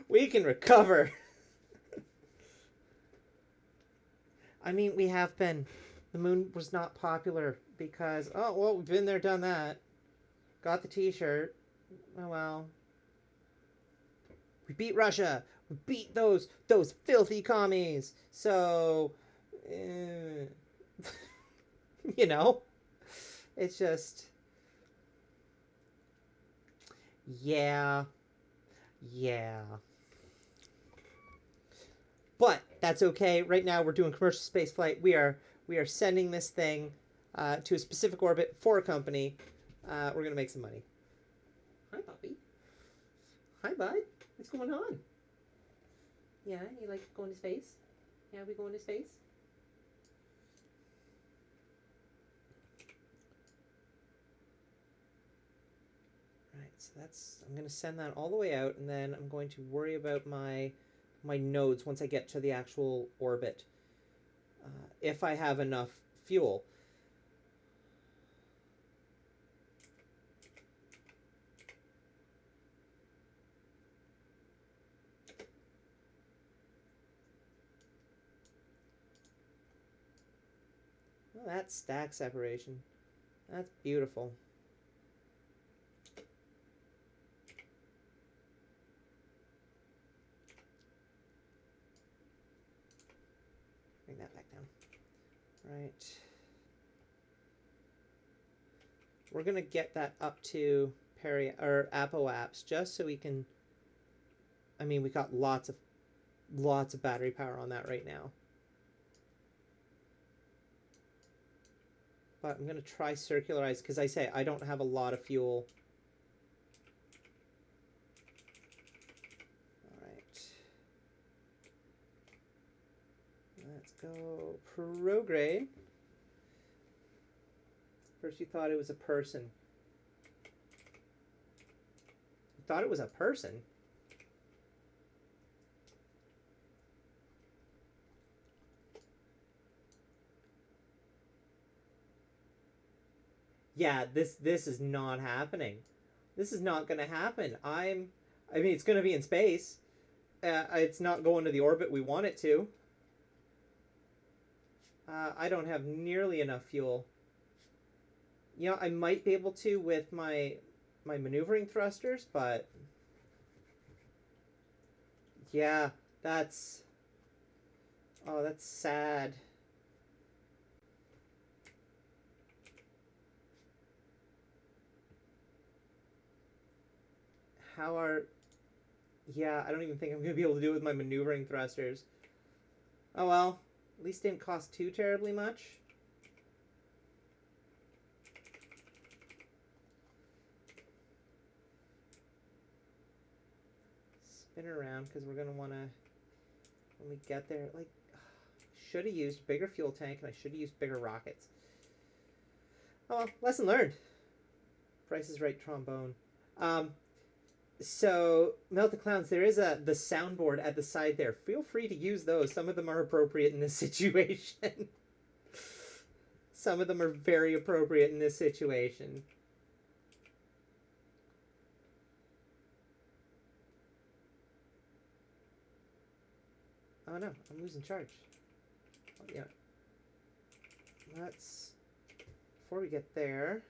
We can recover. I mean, we have been. The moon was not popular because, oh, well, we've been there, done that. Got the t-shirt. Oh, well. We beat Russia. We beat those filthy commies. So, you know, it's just, yeah. But that's okay. Right now we're doing commercial space flight. We are sending this thing to a specific orbit for a company. We're gonna make some money. Hi, puppy. Hi, bud. What's going on? Yeah, you like going to space? Yeah, we going to space? Right, so that's, I'm gonna send that all the way out, and then I'm going to worry about my nodes once I get to the actual orbit. If I have enough fuel. Well, that's stack separation. That's beautiful. Bring that back down. Right. We're gonna get that up to Apoapps just so we can. I mean, we got lots of battery power on that right now. But I'm gonna try circularize because I say I don't have a lot of fuel. All right. Let's go prograde. First you thought it was a person. You thought it was a person? Yeah, this is not happening. This is not going to happen. I mean, it's going to be in space. It's not going to the orbit we want it to. I don't have nearly enough fuel. You know, I might be able to with my maneuvering thrusters, but yeah, that's sad. Yeah, I don't even think I'm going to be able to do it with my maneuvering thrusters. Oh well, at least it didn't cost too terribly much. Spin around because we're going to want to, when we get there, like, should have used bigger fuel tank and I should have used bigger rockets. Oh well, lesson learned. Price is Right trombone. So, Melt the Clowns, there is the soundboard at the side there. Feel free to use those. Some of them are appropriate in this situation. Some of them are very appropriate in this situation. Oh no, I'm losing charge. Oh, yeah. Let's, before we get there.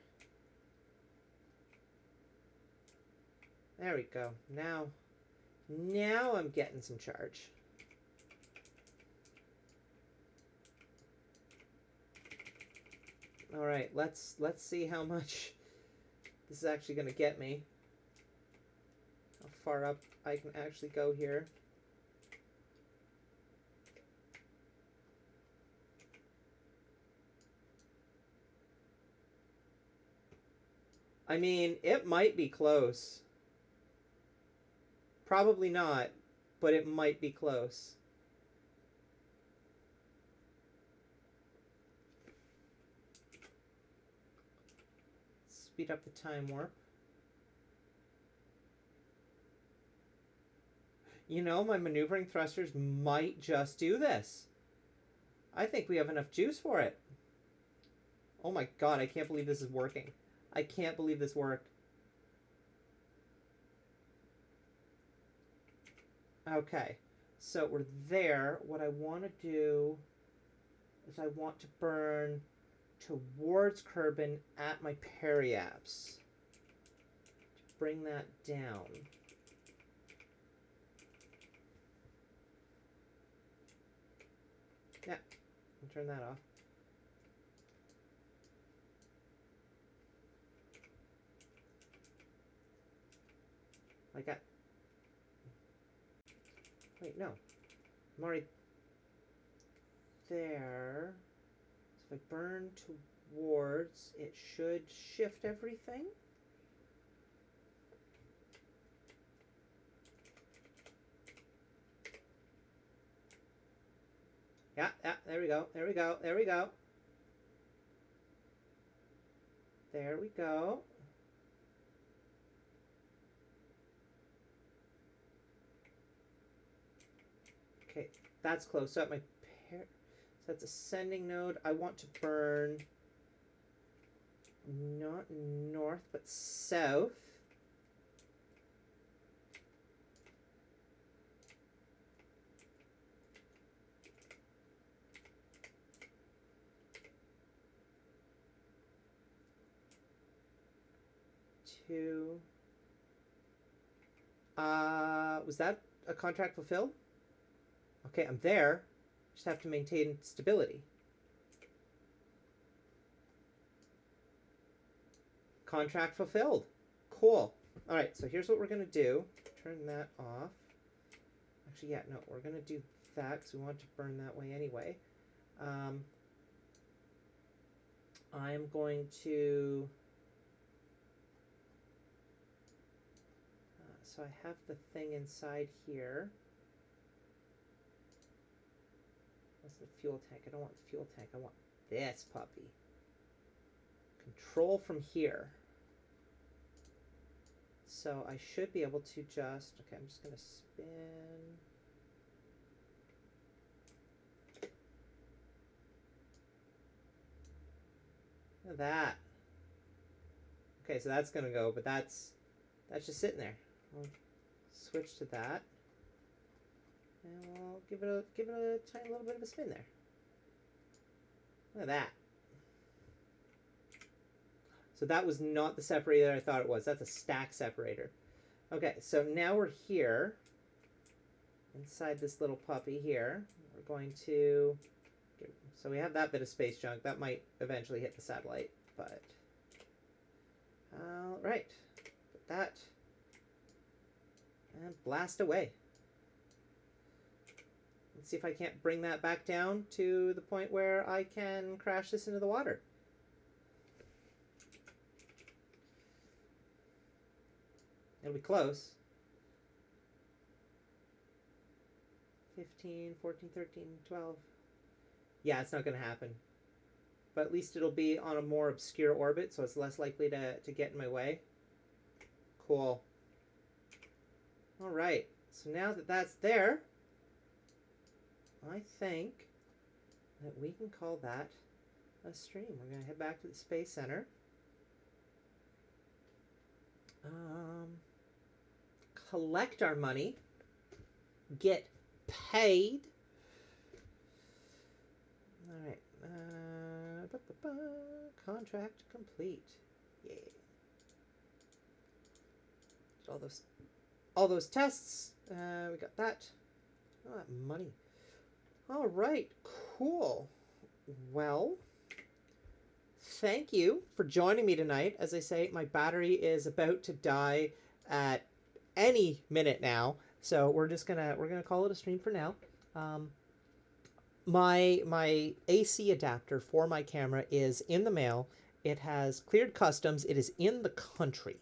There we go. Now I'm getting some charge. All right, let's see how much this is actually going to get me. How far up I can actually go here. I mean, it might be close. Probably not, but it might be close. Speed up the time warp. You know, my maneuvering thrusters might just do this. I think we have enough juice for it. Oh my god, I can't believe this is working. I can't believe this worked. Okay, so we're there. What I want to do is I want to burn towards Kerbin at my periapse. To bring that down. Yeah, I'll turn that off. Like that. Wait, no. I'm already there. So if I burn towards, it should shift everything. Yeah, there we go, there we go, there we go. There we go. Okay, that's close. So at my so that's ascending node. I want to burn not north, but south. To was that a contract fulfilled? Okay, I'm there. Just have to maintain stability. Contract fulfilled. Cool. All right, so here's what we're going to do. Turn that off. Actually, yeah, no, we're going to do that because we want to burn that way anyway. I'm going to... so I have the thing inside here. That's the fuel tank. I don't want the fuel tank. I want this puppy. Control from here. So I should be able to just... Okay, I'm just going to spin... Look at that. Okay, so that's going to go, but that's just sitting there. We'll switch to that. And we'll give it a tiny little bit of a spin there. Look at that. So that was not the separator I thought it was. That's a stack separator. Okay, so now we're here. Inside this little puppy here. We're going to... So we have that bit of space junk. That might eventually hit the satellite, but... Alright. Put that. And blast away. Let's see if I can't bring that back down to the point where I can crash this into the water. It'll be close. 15, 14, 13, 12. Yeah, it's not going to happen. But at least it'll be on a more obscure orbit, so it's less likely to get in my way. Cool. Alright, so now that that's there, I think that we can call that a stream. We're going to head back to the Space Center. Collect our money. Get paid. Alright. Contract complete. Yay. All those tests. We got that. Oh, that money. All right. Cool. Well, thank you for joining me tonight. As I say, my battery is about to die at any minute now, so we're gonna call it a stream for now. My AC adapter for my camera is in the mail. It has cleared customs. It is in the country.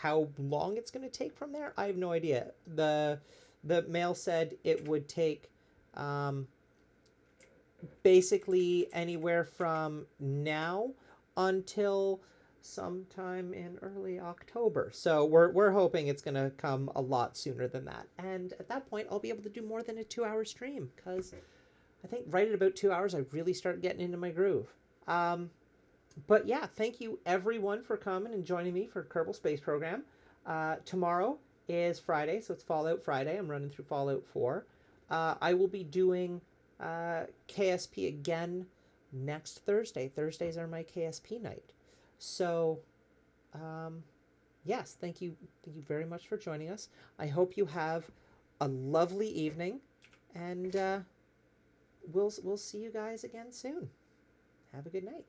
how long it's going to take from there, I have no idea. The mail said it would take basically anywhere from now until sometime in early October. So we're hoping it's going to come a lot sooner than that. And at that point, I'll be able to do more than a 2-hour stream, because I think right at about 2 hours, I really start getting into my groove. But yeah, thank you everyone for coming and joining me for Kerbal Space Program. Tomorrow is Friday, so it's Fallout Friday. I'm running through Fallout 4. I will be doing KSP again next Thursday. Thursdays are my KSP night. So, yes, thank you very much for joining us. I hope you have a lovely evening, and we'll see you guys again soon. Have a good night.